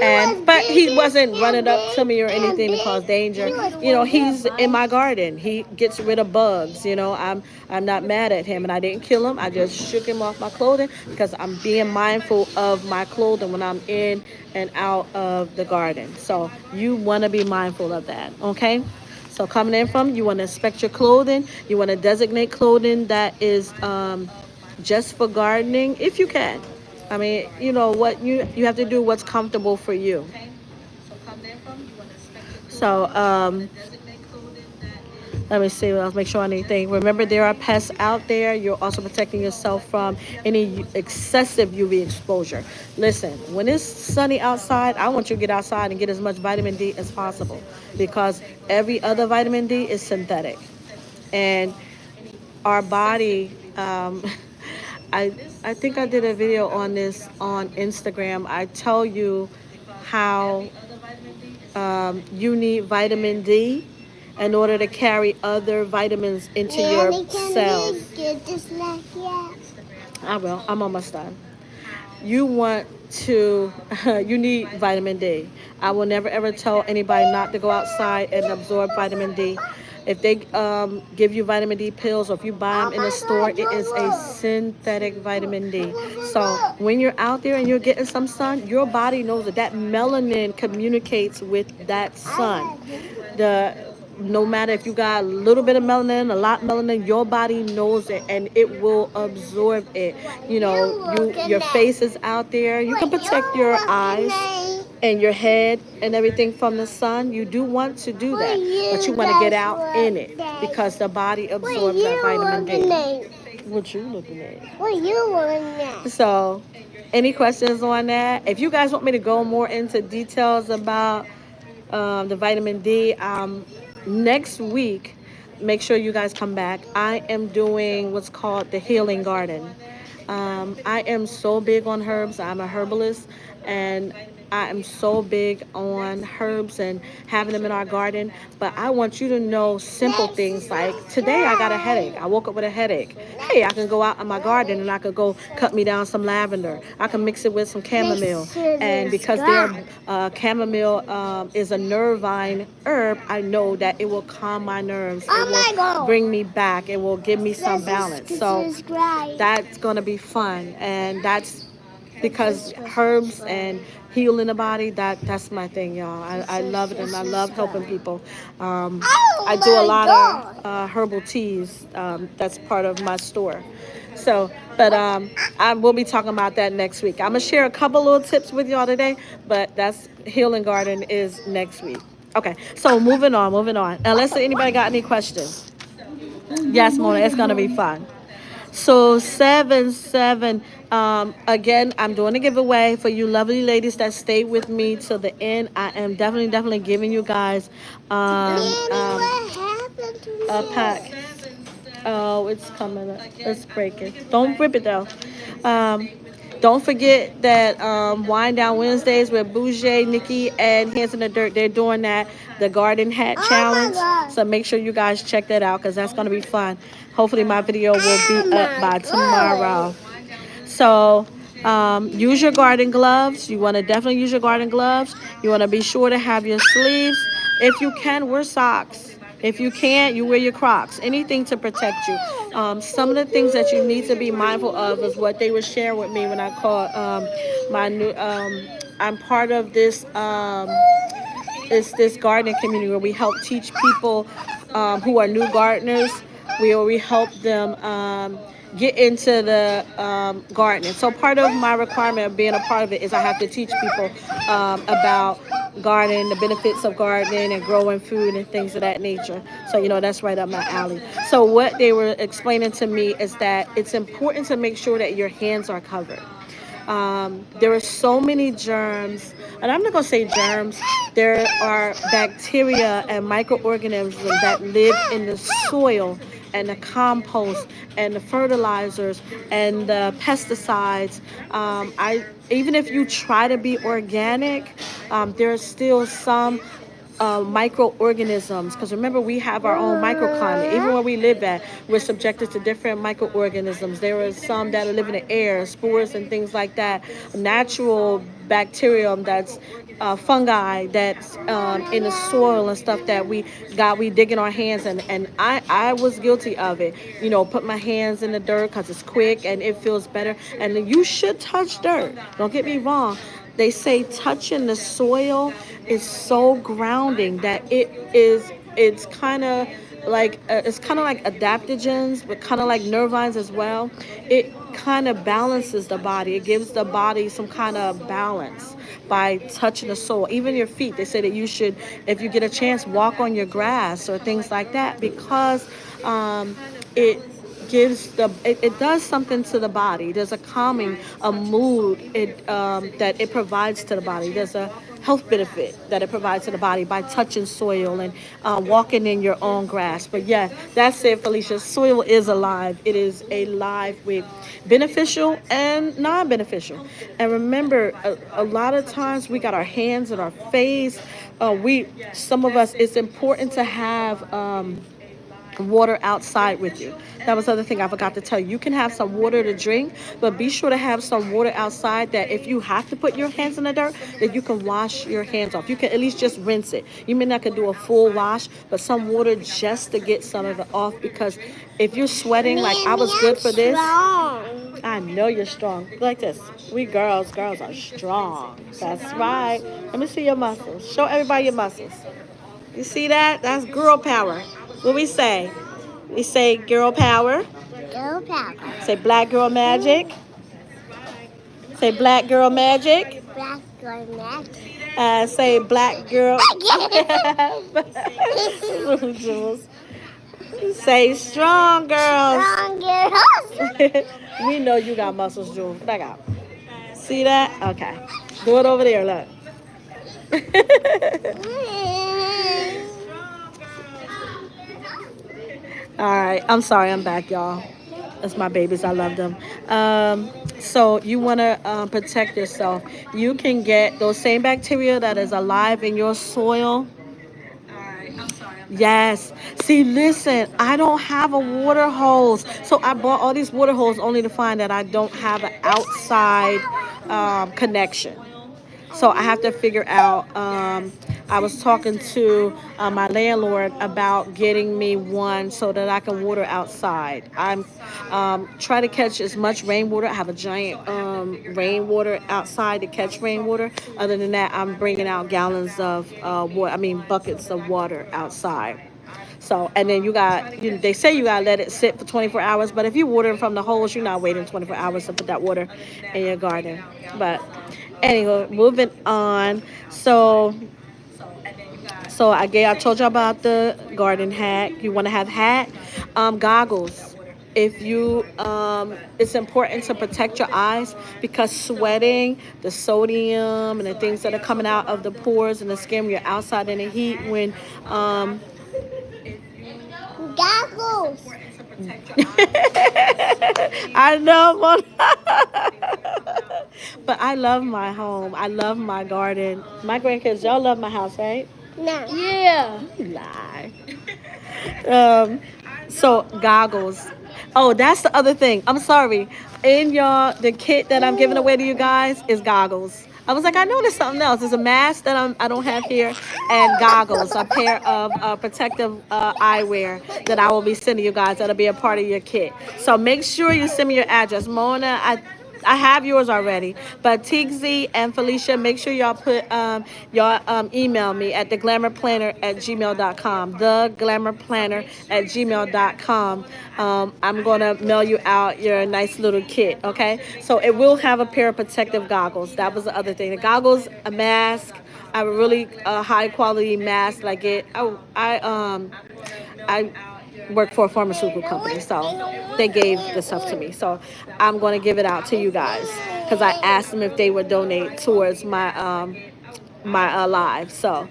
And but he wasn't running up to me or anything to cause danger. You know, he's in my garden. He gets rid of bugs. You know, I'm not mad at him, and I didn't kill him. I just shook him off my clothing because I'm being mindful of my clothing when I'm in and out of the garden. So you want to be mindful of that. Okay. So coming in from, you want to inspect your clothing. You want to designate clothing that is just for gardening if you can. I mean, you know what, you have to do what's comfortable for you. So let me see. I'll make sure anything. Remember, there are pests out there. You're also protecting yourself from any excessive UV exposure. Listen, when it's sunny outside, I want you to get outside and get as much vitamin D as possible, because every other vitamin D is synthetic, and our body. I I think I did a video on this on Instagram. I tell you how you need vitamin D in order to carry other vitamins into your cells. I will. I'm almost done. You want to, you need vitamin D. I will never ever tell anybody not to go outside and absorb vitamin D. If they give you vitamin D pills, or if you buy them in a store, it is a synthetic vitamin D. So when you're out there and you're getting some sun, your body knows that that melanin communicates with that sun. The No matter if you got a little bit of melanin, a lot of melanin, your body knows it and it will absorb it. You know, your face is out there. You can protect your eyes and your head and everything from the sun. You do want to do that, but you want to get out in it because the body absorbs that vitamin D. What you looking at? What you looking at? So, any questions on that? If you guys want me to go more into details about the vitamin D, next week, make sure you guys come back. I am doing what's called the healing garden. I am so big on herbs. I'm a herbalist, and I am so big on herbs and having them in our garden. But I want you to know simple things like today I got a headache. I woke up with a headache. Hey, I can go out in my garden and I could go cut me down some lavender. I can mix it with some chamomile. And because chamomile is a nervine herb, I know that it will calm my nerves. It will bring me back. It will give me some balance. So that's going to be fun. And that's because herbs and healing the body, that's my thing, y'all. I love it, and I love helping people. I do a lot of herbal teas. That's part of my store. So, but I will be talking about that next week. I'm gonna share a couple little tips with y'all today, but that's healing garden is next week. Okay, so moving on. Unless anybody got any questions. Yes, Mona, it's gonna be fun. So 7-7. Again, I'm doing a giveaway for you lovely ladies that stayed with me till the end. I am definitely giving you guys a pack. Oh, it's coming up. Let's break it. Don't rip it though. Um, don't forget that Wind Down Wednesdays with Bouger, Nikki, and Hands in the Dirt. They're doing that, the Garden Hat Challenge. So make sure you guys check that out because that's going to be fun. Hopefully my video will be up by tomorrow. So use your garden gloves. You want to definitely use your garden gloves. You want to be sure to have your sleeves. If you can, wear socks. If you can't, you wear your Crocs. Anything to protect you. Some of the things that you need to be mindful of is what they were sharing with me when I called my new. I'm part of this. It's this gardening community where we help teach people who are new gardeners. We help them get into the gardening. So part of my requirement of being a part of it is I have to teach people about gardening, the benefits of gardening and growing food and things of that nature. So that's right up my alley. So what they were explaining to me is that it's important to make sure that your hands are covered. There are so many germs, and I'm not going to say germs. There are bacteria and microorganisms that live in the soil and the compost and the fertilizers and the pesticides. I Even if you try to be organic, there are still some microorganisms, because remember we have our own microclimate. Even where we live at, we're subjected to different microorganisms. There are some that live in the air, spores and things like that, natural bacterium that's fungi that's in the soil and stuff that we dig in our hands, and I was guilty of it. Put my hands in the dirt because it's quick and it feels better. And you should touch dirt, don't get me wrong. They say touching the soil is so grounding that it's kind of like adaptogens, but kind of like nervines as well. It kind of balances the body. It gives the body some kind of balance by touching the soil. Even your feet, they say that you should, if you get a chance, walk on your grass or things like that, because it it does something to the body. There's a calming, a mood that it provides to the body. There's a health benefit that it provides to the body by touching soil and walking in your own grass. But yeah, that's it, Felicia. Soil is alive. It is alive with beneficial and non-beneficial. And remember, a lot of times we got our hands in our face. Some of us, it's important to have water outside with you. That was the other thing I forgot to tell you. You can have some water to drink, but be sure to have some water outside that if you have to put your hands in the dirt, that you can wash your hands off. You can at least just rinse it. You may not can do a full wash, but some water just to get some of it off, because if you're sweating like I was good for this. I know you're strong. Like this. We girls are strong. That's right. Let me see your muscles. Show everybody your muscles. You see that? That's girl power. What we say? We say girl power. Girl power. Say black girl magic. Say black girl magic. Black girl magic. Say black girl. Jules. Say strong girls. Strong girls. We know you got muscles, Jules. Back out. See that? Okay. Do it over there. Look. All right. I'm sorry. I'm back, y'all. That's my babies. I love them. So you want to protect yourself. You can get those same bacteria that is alive in your soil. Yes. See, listen, I don't have a water hose. So I bought all these water hoses only to find that I don't have an outside connection. So I have to figure out. I was talking to my landlord about getting me one so that I can water outside. I'm trying to catch as much rainwater. I have a giant rainwater outside to catch rainwater. Other than that, I'm bringing out gallons of water. I mean buckets of water outside. So, and then they say you gotta let it sit for 24 hours, but if you water from the hose, you're not waiting 24 hours to put that water in your garden. But anyway, moving on. So I told you about the garden hat. You want to have hat, goggles. If you, it's important to protect your eyes, because sweating, the sodium and the things that are coming out of the pores and the skin when you're outside in the heat, when Goggles. I know, but I love my home. I love my garden. My grandkids, y'all love my house, right? No. Yeah. You lie. So goggles. Oh, that's the other thing. I'm sorry. In the kit that I'm giving away to you guys is goggles. I was like, I know there's something else. There's a mask that I don't have here, and goggles, a pair of protective eyewear that I will be sending you guys. That'll be a part of your kit. So make sure you send me your address, Mona. I have yours already, but Tigzy and Felicia, make sure y'all put y'all email me at theglamourplanner@gmail.com. Theglamourplanner@gmail.com. I'm gonna mail you out your nice little kit. Okay, so it will have a pair of protective goggles. That was the other thing. The goggles, a mask, a really high quality mask. Like it, I work for a pharmaceutical company, so they gave the stuff to me. So I'm going to give it out to you guys because I asked them if they would donate towards my live. So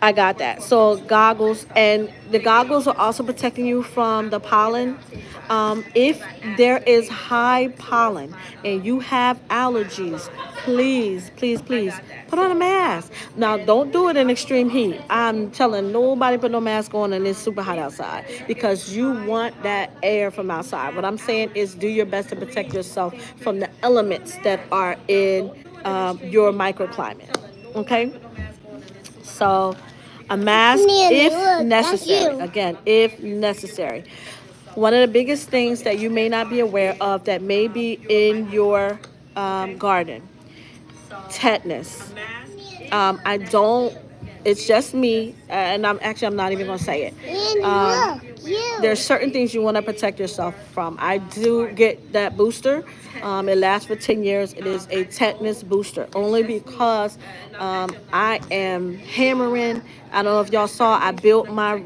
I got that. So goggles, and the goggles are also protecting you from the pollen. If there is high pollen and you have allergies, please, please, please put on a mask. Now, don't do it in extreme heat. I'm telling nobody put no mask on and it's super hot outside because you want that air from outside. What I'm saying is do your best to protect yourself from the elements that are in your microclimate. Okay? So, a mask if necessary. Again, if necessary. One of the biggest things that you may not be aware of that may be in your garden, tetanus. I don't. It's just me, and I'm not even gonna say it. There's certain things you want to protect yourself from. I do get that booster. It lasts for 10 years. It is a tetanus booster only because I am hammering. I don't know if y'all saw. I built my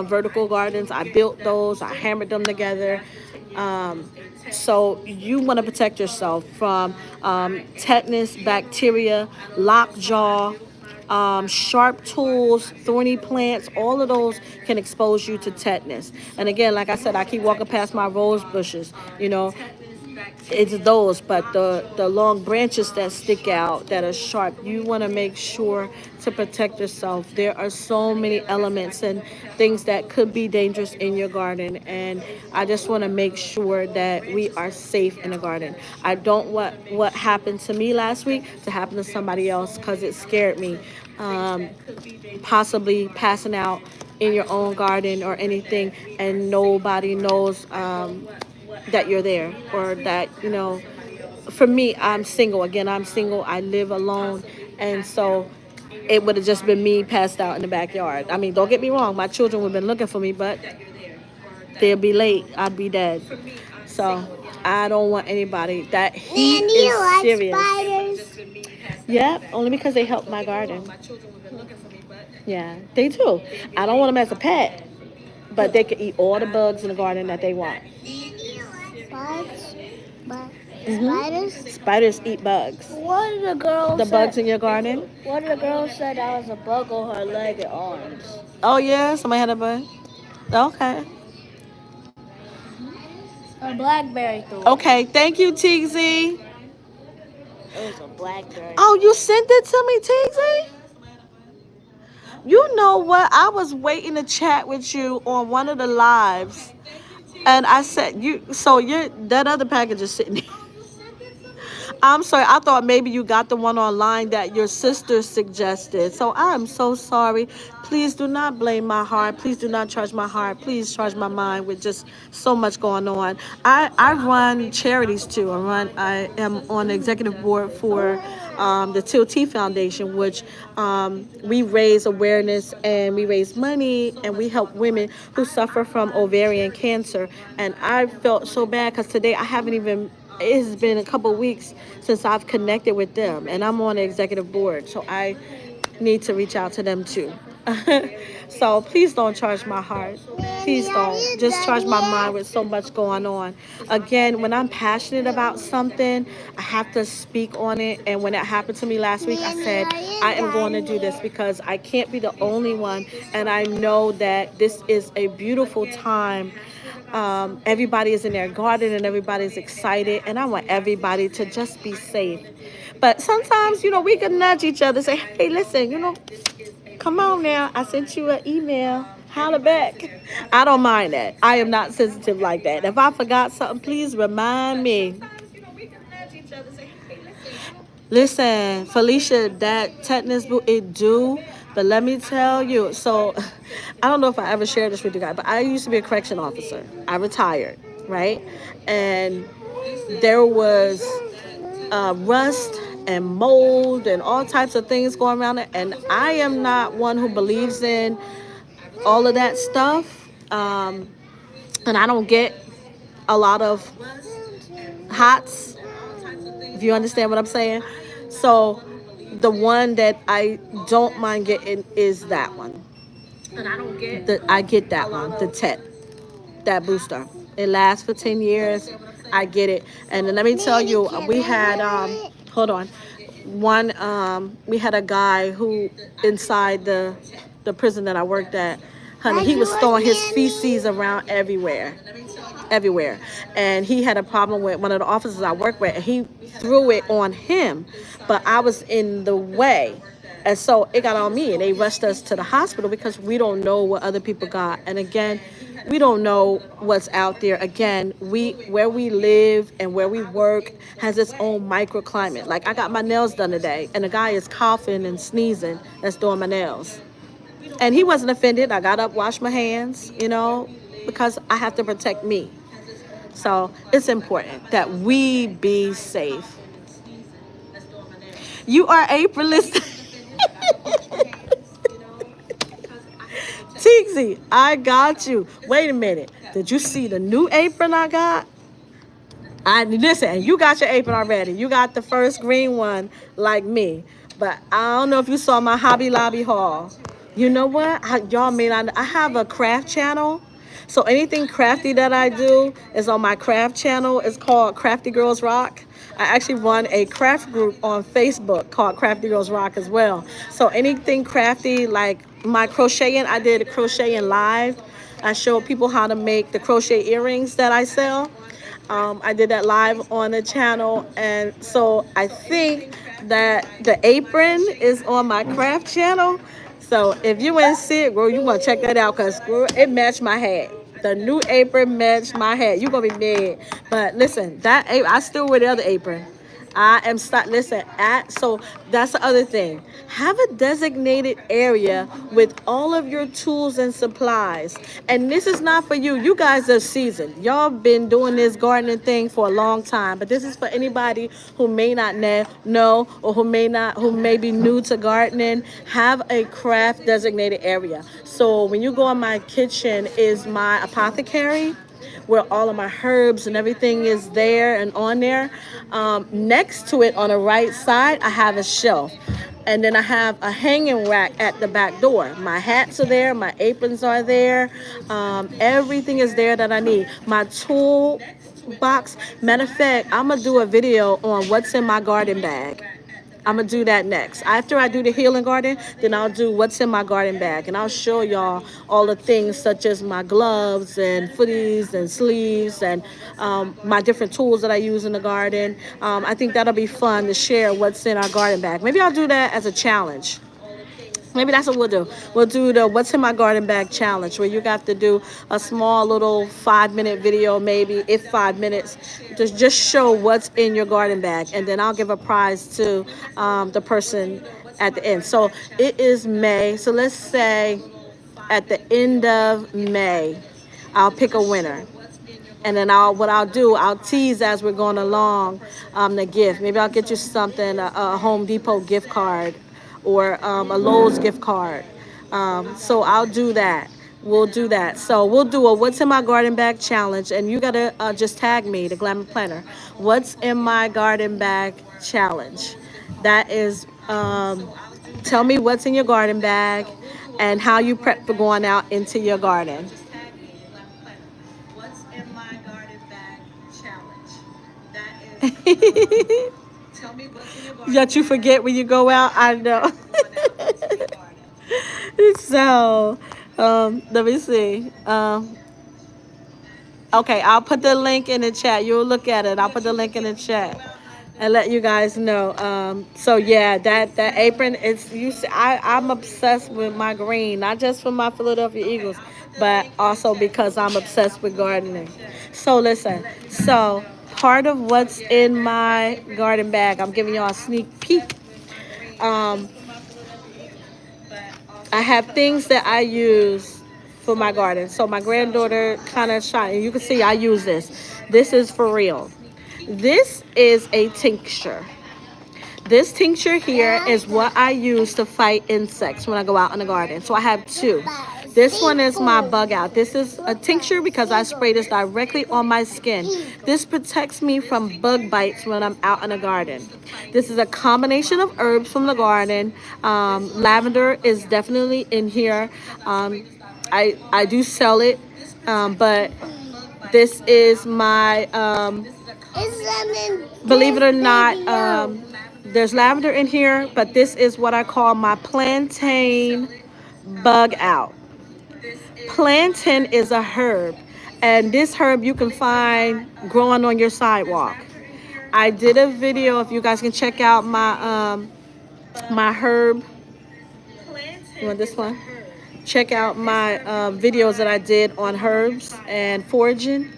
vertical gardens. I built those. I hammered them together. Um, so you want to protect yourself from tetanus, bacteria, lockjaw, sharp tools, thorny plants. All of those can expose you to tetanus. And again, like I said, I keep walking past my rose bushes. You know, it's those, but the long branches that stick out that are sharp, you want to make sure to protect yourself. There are so many elements and things that could be dangerous in your garden, and I just want to make sure that we are safe in the garden. I don't want what happened to me last week to happen to somebody else because it scared me. um, Possibly passing out in your own garden or anything, and nobody knows that you're there, or that, for me, I'm single. Again, I'm single. I live alone. And so it would have just been me passed out in the backyard. I mean, don't get me wrong. My children would have been looking for me, but they'll be late. I'd be dead. So I don't want anybody. That heat is serious. Spiders? Yeah, only because they help my garden. Yeah, they do. I don't want them as a pet, but they can eat all the bugs in the garden that they want. Bugs? Spiders? Spiders eat bugs. One of the girls The bugs in your garden? One of the girls said that was a bug on her leg and arms. Oh, yeah? Somebody had a bug? Okay. A blackberry through it. Okay, thank you, TZ. It was a blackberry. Oh, you sent it to me, TZ? You know what? I was waiting to chat with you on one of the lives. And I said, that other package is sitting there. I'm sorry. I thought maybe you got the one online that your sister suggested. So I'm so sorry. Please do not blame my heart. Please do not charge my heart. Please charge my mind with just so much going on. I run charities too. I am on the executive board for the TLT Foundation, which we raise awareness and we raise money and we help women who suffer from ovarian cancer. And I felt so bad because today I haven't even, it has been a couple of weeks since I've connected with them, and I'm on the executive board, so I need to reach out to them too. So please don't charge my heart. Please don't. Just charge my mind with so much going on. Again, when I'm passionate about something, I have to speak on it. And when it happened to me last week, I said, I am going to do this because I can't be the only one. And I know that this is a beautiful time. Everybody is in their garden and everybody's excited, and I want everybody to just be safe. But sometimes, we can nudge each other, say, hey, listen, come on now. I sent you an email. Holler back. I don't mind that. I am not sensitive like that. If I forgot something, please remind me. Listen, Felicia, that tetanus boot, it do. But let me tell you, so I don't know if I ever shared this with you guys, but I used to be a correction officer. I retired, right? And there was rust and mold and all types of things going around it. And I am not one who believes in all of that stuff. And I don't get a lot of hots, if you understand what I'm saying. So the one that I don't mind getting is that one. And I don't get I get that one, the TET, that booster. It lasts for 10 years. I get it. And then let me tell you, we had hold on. One we had a guy who inside the prison that I worked at, honey, he was throwing his feces around everywhere. And he had a problem with one of the officers I work with, and he threw it on him, but I was in the way. And so it got on me, and they rushed us to the hospital because we don't know what other people got. And again, we don't know what's out there. Again, we where we live and where we work has its own microclimate. Like I got my nails done today, and the guy is coughing and sneezing that's doing my nails. And he wasn't offended. I got up, washed my hands, because I have to protect me. So it's important that we be safe. You are Aprilist. Teagsy, I got you. Wait a minute. Did you see the new apron I got? I listen, you got your apron already. You got the first green one like me. But I don't know if you saw my Hobby Lobby haul. You know what? Y'all may not. I have a craft channel. So anything crafty that I do is on my craft channel. It's called Crafty Girls Rock. I actually run a craft group on Facebook called Crafty Girls Rock as well. So anything crafty, like my crocheting, I did a crocheting live. I showed people how to make the crochet earrings that I sell. I did that live on the channel, and so I think that the apron is on my craft channel. So if you want to see it, girl, you want to check that out because it matched my hat. The new apron matched my hat. You're gonna be mad, but listen, I still wear the other apron. I am start listen at so that's the other thing. Have a designated area with all of your tools and supplies. And this is not for you. You guys are seasoned. Y'all been doing this gardening thing for a long time. But this is for anybody who may not know or who may be new to gardening. Have a craft designated area. So when you go in my kitchen is my apothecary where all of my herbs and everything is there and on there. Next to it on the right side, I have a shelf. And then I have a hanging rack at the back door. My hats are there. My aprons are there. Everything is there that I need. My tool box. Matter of fact, I'm going to do a video on what's in my garden bag. I'm going to do that next. After I do the healing garden, then I'll do what's in my garden bag. And I'll show y'all all the things such as my gloves and footies and sleeves and my different tools that I use in the garden. I think that'll be fun to share what's in our garden bag. Maybe I'll do that as a challenge. Maybe that's what we'll do. We'll do the What's in My Garden Bag challenge where you got to do a small little 5-minute video, maybe if 5 minutes, to just show what's in your garden bag. And then I'll give a prize to the person at the end. So it is May. So let's say at the end of May, I'll pick a winner. And then I'll tease as we're going along the gift. Maybe I'll get you something, a Home Depot gift card or a Lowe's gift card. So I'll do that. We'll do that. So we'll do a What's in My Garden Bag challenge. And you got to just tag me, the Glamour Planner. What's in My Garden Bag challenge. That is, tell me what's in your garden bag and how you prep for going out into your garden. What's in my garden bag challenge. That is... Tell me what's in your garden. Yet you forget when you go out. I know. So, let me see. Okay, I'll put the link in the chat. You'll look at it. I'll put the link in the chat and let you guys know. So yeah, that apron. It's you. See, I'm obsessed with my green, not just for my Philadelphia Eagles, but also because I'm obsessed with gardening. So listen. So part of what's in my garden bag. I'm giving y'all a sneak peek. Um, I have things that I use for my garden. So my granddaughter kind of shot, and you can see I use this. This is for real. This is a tincture. This tincture here is what I use to fight insects when I go out in the garden. So I have two. This one is my bug out. This is a tincture because I spray this directly on my skin. This protects me from bug bites when I'm out in the garden. This is a combination of herbs from the garden. Lavender is definitely in here. I do sell it, but this is my believe it or not, there's lavender in here, but this is what I call my plantain bug out. Plantain is a herb, and this herb you can find growing on your sidewalk. I did a video, if you guys can check out my herb. You want this one? Check out my videos that I did on herbs and foraging.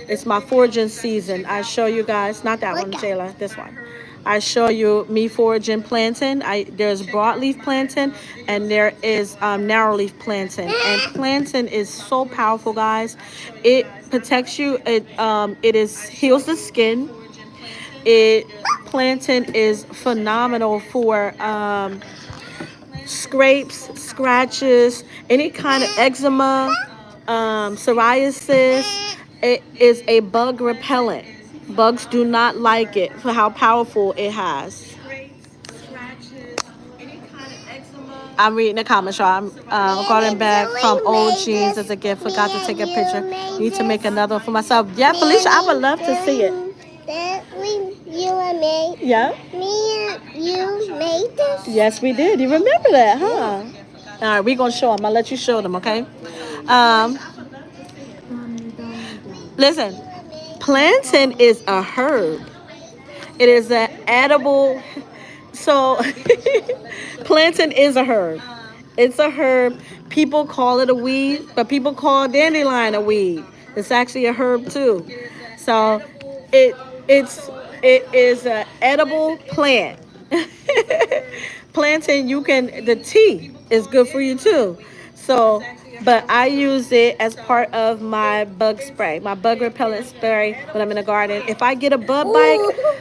It's my foraging season. I show you guys, not that one, Jayla, this one. I show you me foraging plantain. There's broadleaf plantain and there is narrowleaf plantain. And plantain is so powerful, guys. It protects you. It heals the skin. Plantain is phenomenal for scrapes, scratches, any kind of eczema, psoriasis. It is a bug repellent. Bugs do not like it for how powerful it has. I'm reading the comments, y'all. I'm garden bag from old jeans as a gift. Forgot to take a picture. Need to make another one for myself. Yeah, Felicia, I would love to see it. You and me. Yeah. Me and you made this. Yes, we did. You remember that, huh? All right, we're gonna show them. I'll let you show them, okay? Listen, plantain is a herb. It is an edible. So, plantain is a herb. It's a herb. People call it a weed, but people call dandelion a weed. It's actually a herb too. So, it is an edible plant. Plantain, the tea is good for you too. So, but I use it as part of my bug spray, my bug repellent spray when I'm in the garden. If I get a bug bite,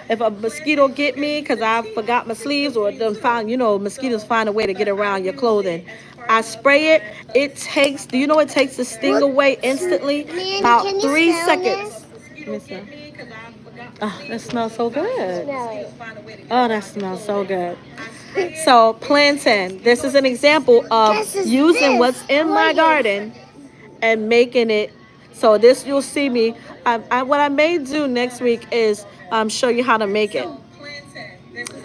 if a mosquito get me because I forgot my sleeves or done found, mosquitoes find a way to get around your clothing. I spray it. It takes, do you know it takes the sting away instantly? About 3 seconds. Oh, that smells so good. Oh, that smells so good. So, plantain. This is an example of using what's in my garden and making it. So this, you'll see me. What I may do next week is show you how to make it.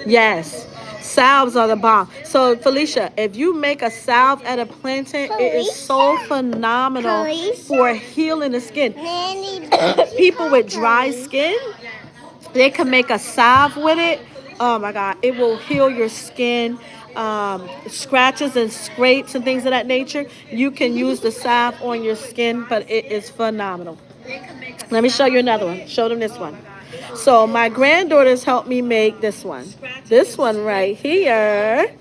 Yes. Salves are the bomb. So, Felicia, if you make a salve out of plantain, it is so phenomenal for healing the skin. People with dry skin, they can make a salve with it. Oh my God, it will heal your skin, scratches and scrapes and things of that nature. You can use the salve on your skin, but it is phenomenal. Let me show you another one. Show them this one. So my granddaughters helped me make this one. This one right here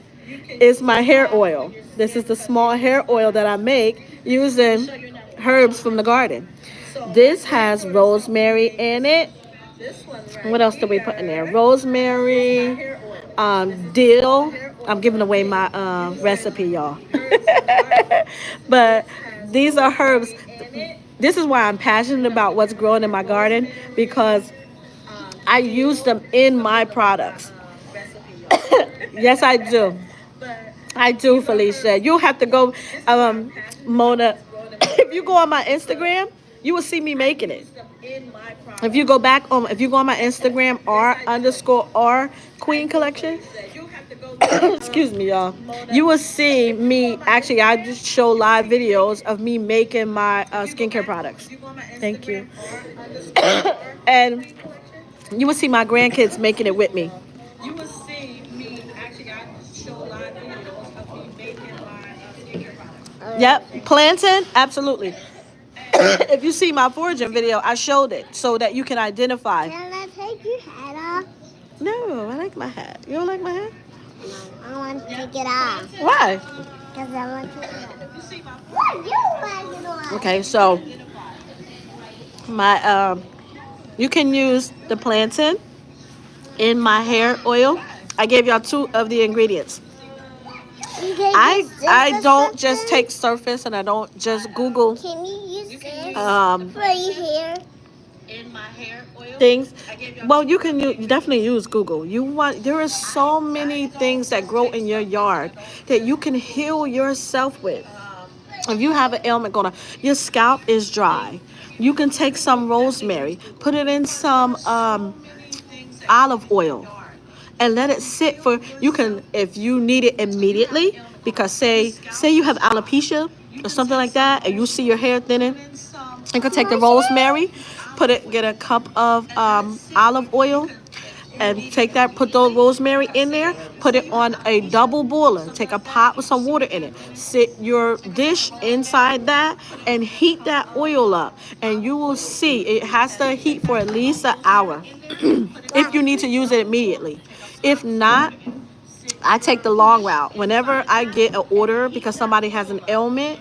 is my hair oil. This is the small hair oil that I make using herbs from the garden. This has rosemary in it. What else do we put in there? Rosemary, dill. I'm giving away my recipe, y'all. But these are herbs. This is why I'm passionate about what's growing in my garden, because I use them in my products. Yes, I do. I do, Felicia. You'll have to go, Mona. If you go on my Instagram, you will see me making it. If you go on my Instagram, R_R Queen Collection. Excuse me, y'all. You will see me. Actually, I just show live videos of me making my skincare products. Thank you. And you will see my grandkids making it with me. You will see me. Actually, I show live videos of me making my skincare products. Yep, plantain, absolutely. If you see my foraging video, I showed it so that you can identify. Can I take your hat off? No, I like my hat. You don't like my hat? No, I want to take it off. Why? Because I want to take it off. What you want it off? Okay, so my you can use the plantain in my hair oil. I gave y'all two of the ingredients. You can I don't just take surface and I don't just Google Can you use this um for your hair? things. Well, you can definitely use Google. There are so many things that grow in your yard that you can heal yourself with. If you have an ailment going on, your scalp is dry, you can take some rosemary, put it in some olive oil, and let it sit for. You can, if you need it immediately, because say you have alopecia or something like that, and you see your hair thinning, you can take the rosemary, get a cup of olive oil, and put the rosemary in there, put it on a double boiler, take a pot with some water in it, sit your dish inside that, and heat that oil up, and you will see it has to heat for at least an hour if you need to use it immediately. If not, I take the long route. Whenever I get an order because somebody has an ailment,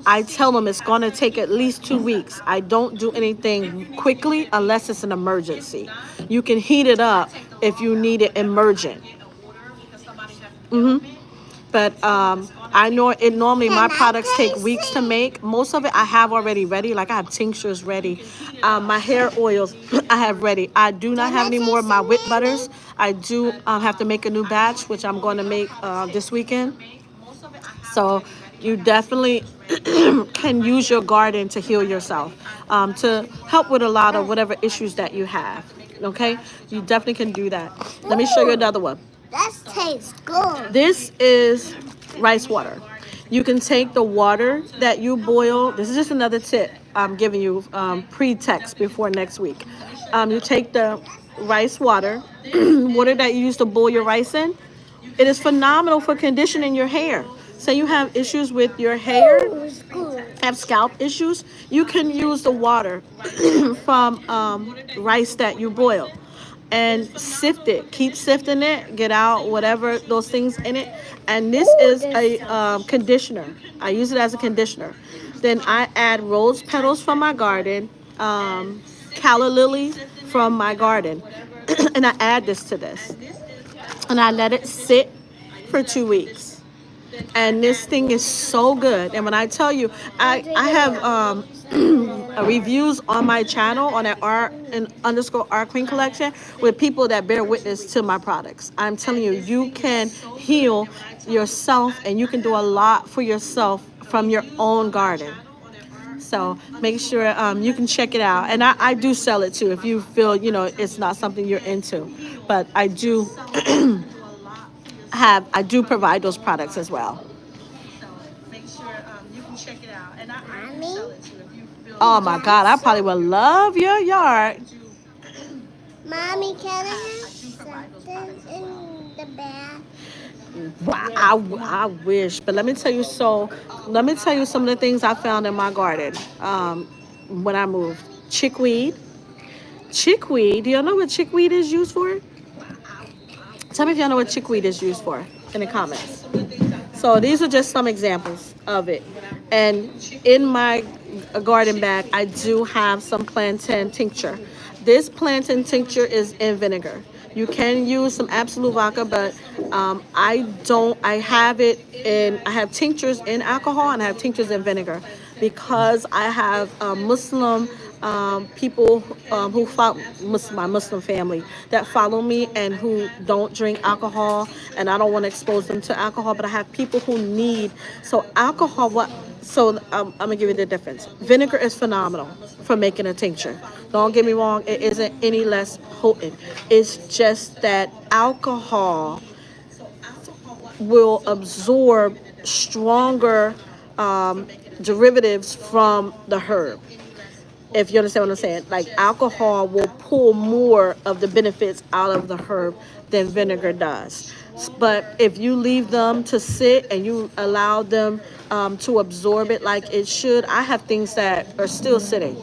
I tell them it's going to take at least 2 weeks. I don't do anything quickly unless it's an emergency. You can heat it up if you need it emergent. But I know it normally my products take weeks to make. Most of it I have already ready. Like I have tinctures ready. My hair oils I have ready. I do not have any more of my whip butters. I do have to make a new batch, which I'm going to make this weekend. So you definitely can use your garden to heal yourself, to help with a lot of whatever issues that you have. Okay, you definitely can do that. Let me show you another one. That tastes good. This is rice water. You can take the water that you boil. This is just another tip I'm giving you, pre-text before next week. You take the rice water, water that you use to boil your rice in. It is phenomenal for conditioning your hair. Say you have issues with your hair, It's good. have scalp issues, you can use the water from rice that you boil and sift it. Keep sifting it, get out whatever those things in it. And this is a conditioner. I use it as a conditioner. Then I add rose petals from my garden, calla lilies from my garden, and I add this to this. And I let it sit for 2 weeks. And this thing is so good. And when I tell you, I have reviews on my channel on that art and underscore art queen collection with people that bear witness to my products. I'm telling you, you can heal yourself and you can do a lot for yourself from your own garden. So make sure you can check it out. And I do sell it too if you feel, it's not something you're into. But I do provide those products as well. Mommy, Oh my God, I probably would love your yard. Mommy, can I have something in the bag? Wow, I wish. But let me tell you some of the things I found in my garden when I moved. Chickweed. Chickweed. Do y'all know what chickweed is used for? Tell me if y'all know what chickweed is used for in the comments. So these are just some examples of it. And in my garden bag, I do have some plantain tincture. This plantain tincture is in vinegar. You can use some absolute vodka, but I don't. I have tinctures in alcohol and I have tinctures in vinegar because I have Muslim people who follow my Muslim family that follow me and who don't drink alcohol, and I don't want to expose them to alcohol. But I have people who need alcohol. I'm gonna give you the difference. Vinegar is phenomenal for making a tincture. Don't get me wrong; it isn't any less potent. It's just that alcohol will absorb stronger derivatives from the herb. If you understand what I'm saying, like alcohol will pull more of the benefits out of the herb than vinegar does. But if you leave them to sit and you allow them to absorb it like it should, I have things that are still sitting,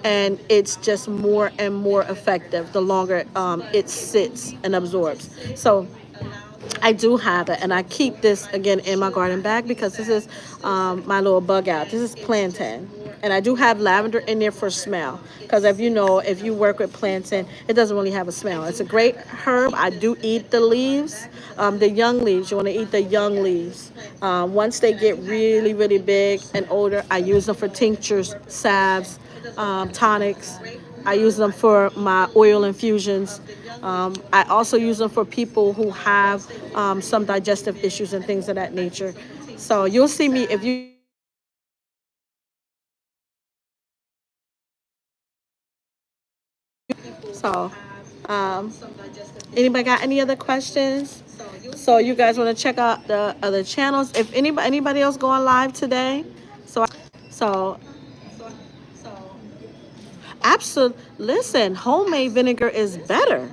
and it's just more and more effective the longer it sits and absorbs. So I do have it, and I keep this again in my garden bag because this is my little bug out. This is plantain, and I do have lavender in there for smell. Because if you know, if you work with plantain, it doesn't really have a smell. It's a great herb. I do eat the leaves, the young leaves. You want to eat the young leaves. Once they get really, really big and older, I use them for tinctures, salves, tonics. I use them for my oil infusions. I also use them for people who have some digestive issues and things of that nature. So you'll see me, if you guys check out the other channels, you'll see me use vinegar for people. So anybody got any other questions? So you guys want to check out the other channels? If anybody else going live today? So absolutely. Listen, homemade vinegar is better.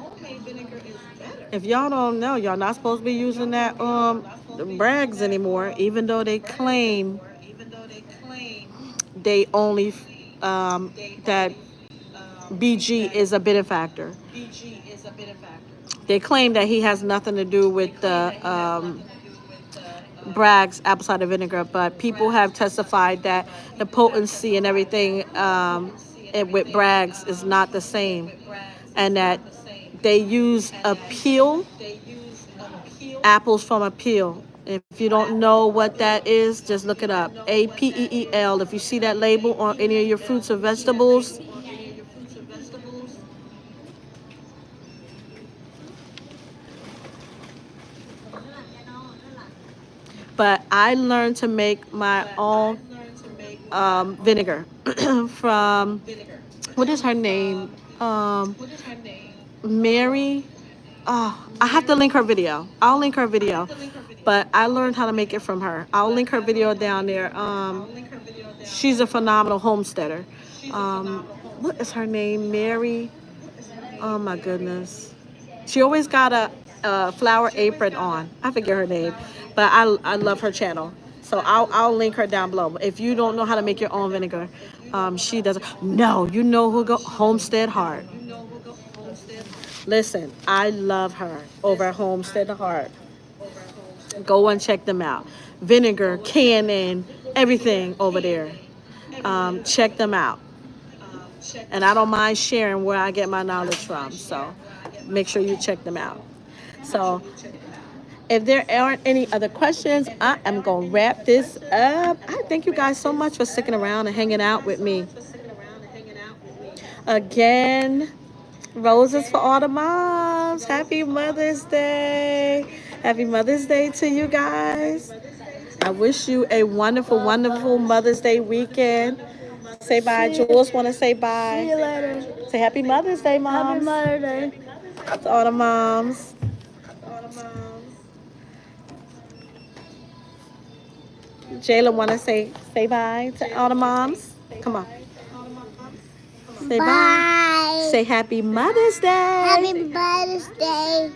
If y'all don't know, y'all not supposed to be using that Brags anymore, even though they claim they only that BG is a benefactor. They claim that he has nothing to do with the Bragg's apple cider vinegar, but people have testified that the potency and everything with Bragg's is not the same, and that they use a peel, apples from a peel. If you don't know what that is, just look it up. APEEL. If you see that label on any of your fruits or vegetables. But I learned to make my own vinegar from, what is her name? Mary. Oh, I have to link her video. I'll link her video. But I learned how to make it from her. I'll link her video down there. She's a phenomenal homesteader. What is her name? Mary. Oh my goodness. She always got a flower apron on. I forget her name, but I love her channel. So I'll link her down below. If you don't know how to make your own vinegar, she doesn't. No, you know who go Homestead Heart. Listen, I love her over at Homestead Heart. Go and check them out. Vinegar, canning, everything over there. Check them out. And I don't mind sharing where I get my knowledge from. So make sure you check them out. So if there aren't any other questions, I am going to wrap this up. I thank you guys so much for sticking around and hanging out with me. Again, roses for all the moms. Happy Mother's Day. Happy Mother's Day to you guys. I wish you a wonderful, wonderful Mother's Day weekend. Say bye. Jules want to say bye. See you later. Say Happy Mother's Day, moms. Happy Mother's Day. To all the moms. Jayla want to say bye to all the moms. Come on. Say bye. Bye. Say Happy Mother's Day. Happy Mother's Day.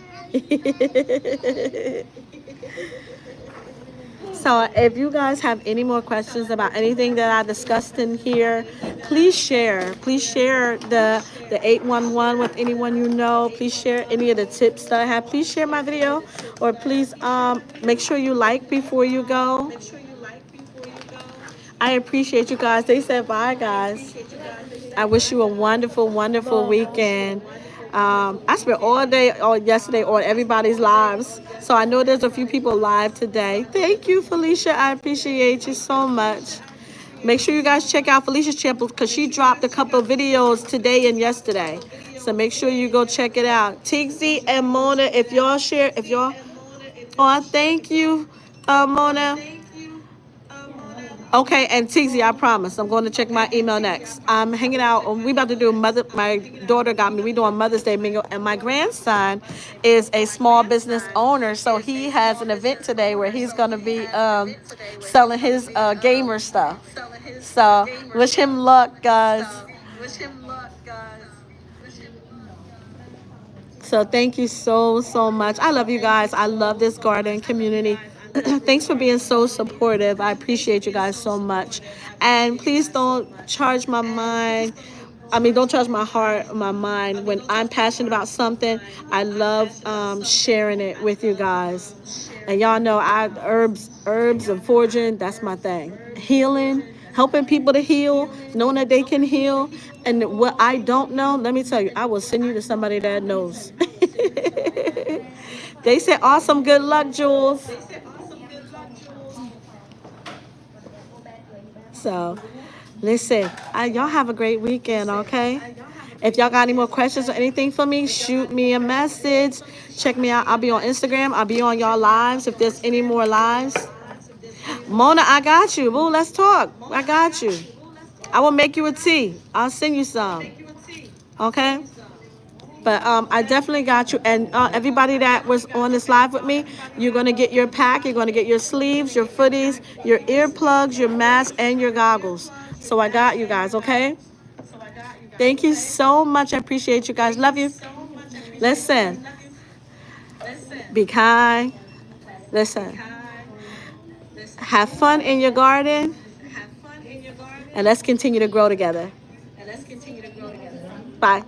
So if you guys have any more questions about anything that I discussed in here, please share. Please share the 811 with anyone you know. Please share any of the tips that I have. Please share my video, or please make sure you like before you go. I appreciate you guys. They said bye, guys. I wish you a wonderful, wonderful weekend. I spent all day, all yesterday, on everybody's lives. So I know there's a few people live today. Thank you, Felicia. I appreciate you so much. Make sure you guys check out Felicia's channel because she dropped a couple of videos today and yesterday. So make sure you go check it out. Tigsy and Mona, if y'all share, oh, thank you, Mona. Okay, and Tigsy, I promise, I'm going to check my email next. I'm hanging out. We about to do my daughter got me. We doing Mother's Day bingo, and my grandson is a small business owner, so he has an event today where he's going to be selling his gamer stuff. So wish him luck, guys. Wish him luck, guys. So thank you so, so much. I love you guys. I love this garden community. Thanks for being so supportive. I appreciate you guys so much. And please don't charge my mind. I mean, don't charge my heart, my mind. When I'm passionate about something, I love sharing it with you guys. And y'all know herbs and foraging, that's my thing. Healing, helping people to heal, knowing that they can heal. And what I don't know, let me tell you, I will send you to somebody that knows. They said, awesome, good luck, Jules. So, listen, y'all have a great weekend, okay? If y'all got any more questions or anything for me, shoot me a message. Check me out. I'll be on Instagram. I'll be on y'all lives if there's any more lives. Mona, I got you. Boo, let's talk. I got you. I will make you a tea. I'll send you some. Okay? But I definitely got you. And everybody that was on this live with me, you're going to get your pack. You're going to get your sleeves, your footies, your earplugs, your mask, and your goggles. So I got you guys, okay? Thank you so much. I appreciate you guys. Love you. Listen, be kind. Listen, have fun in your garden. And let's continue to grow together. Bye.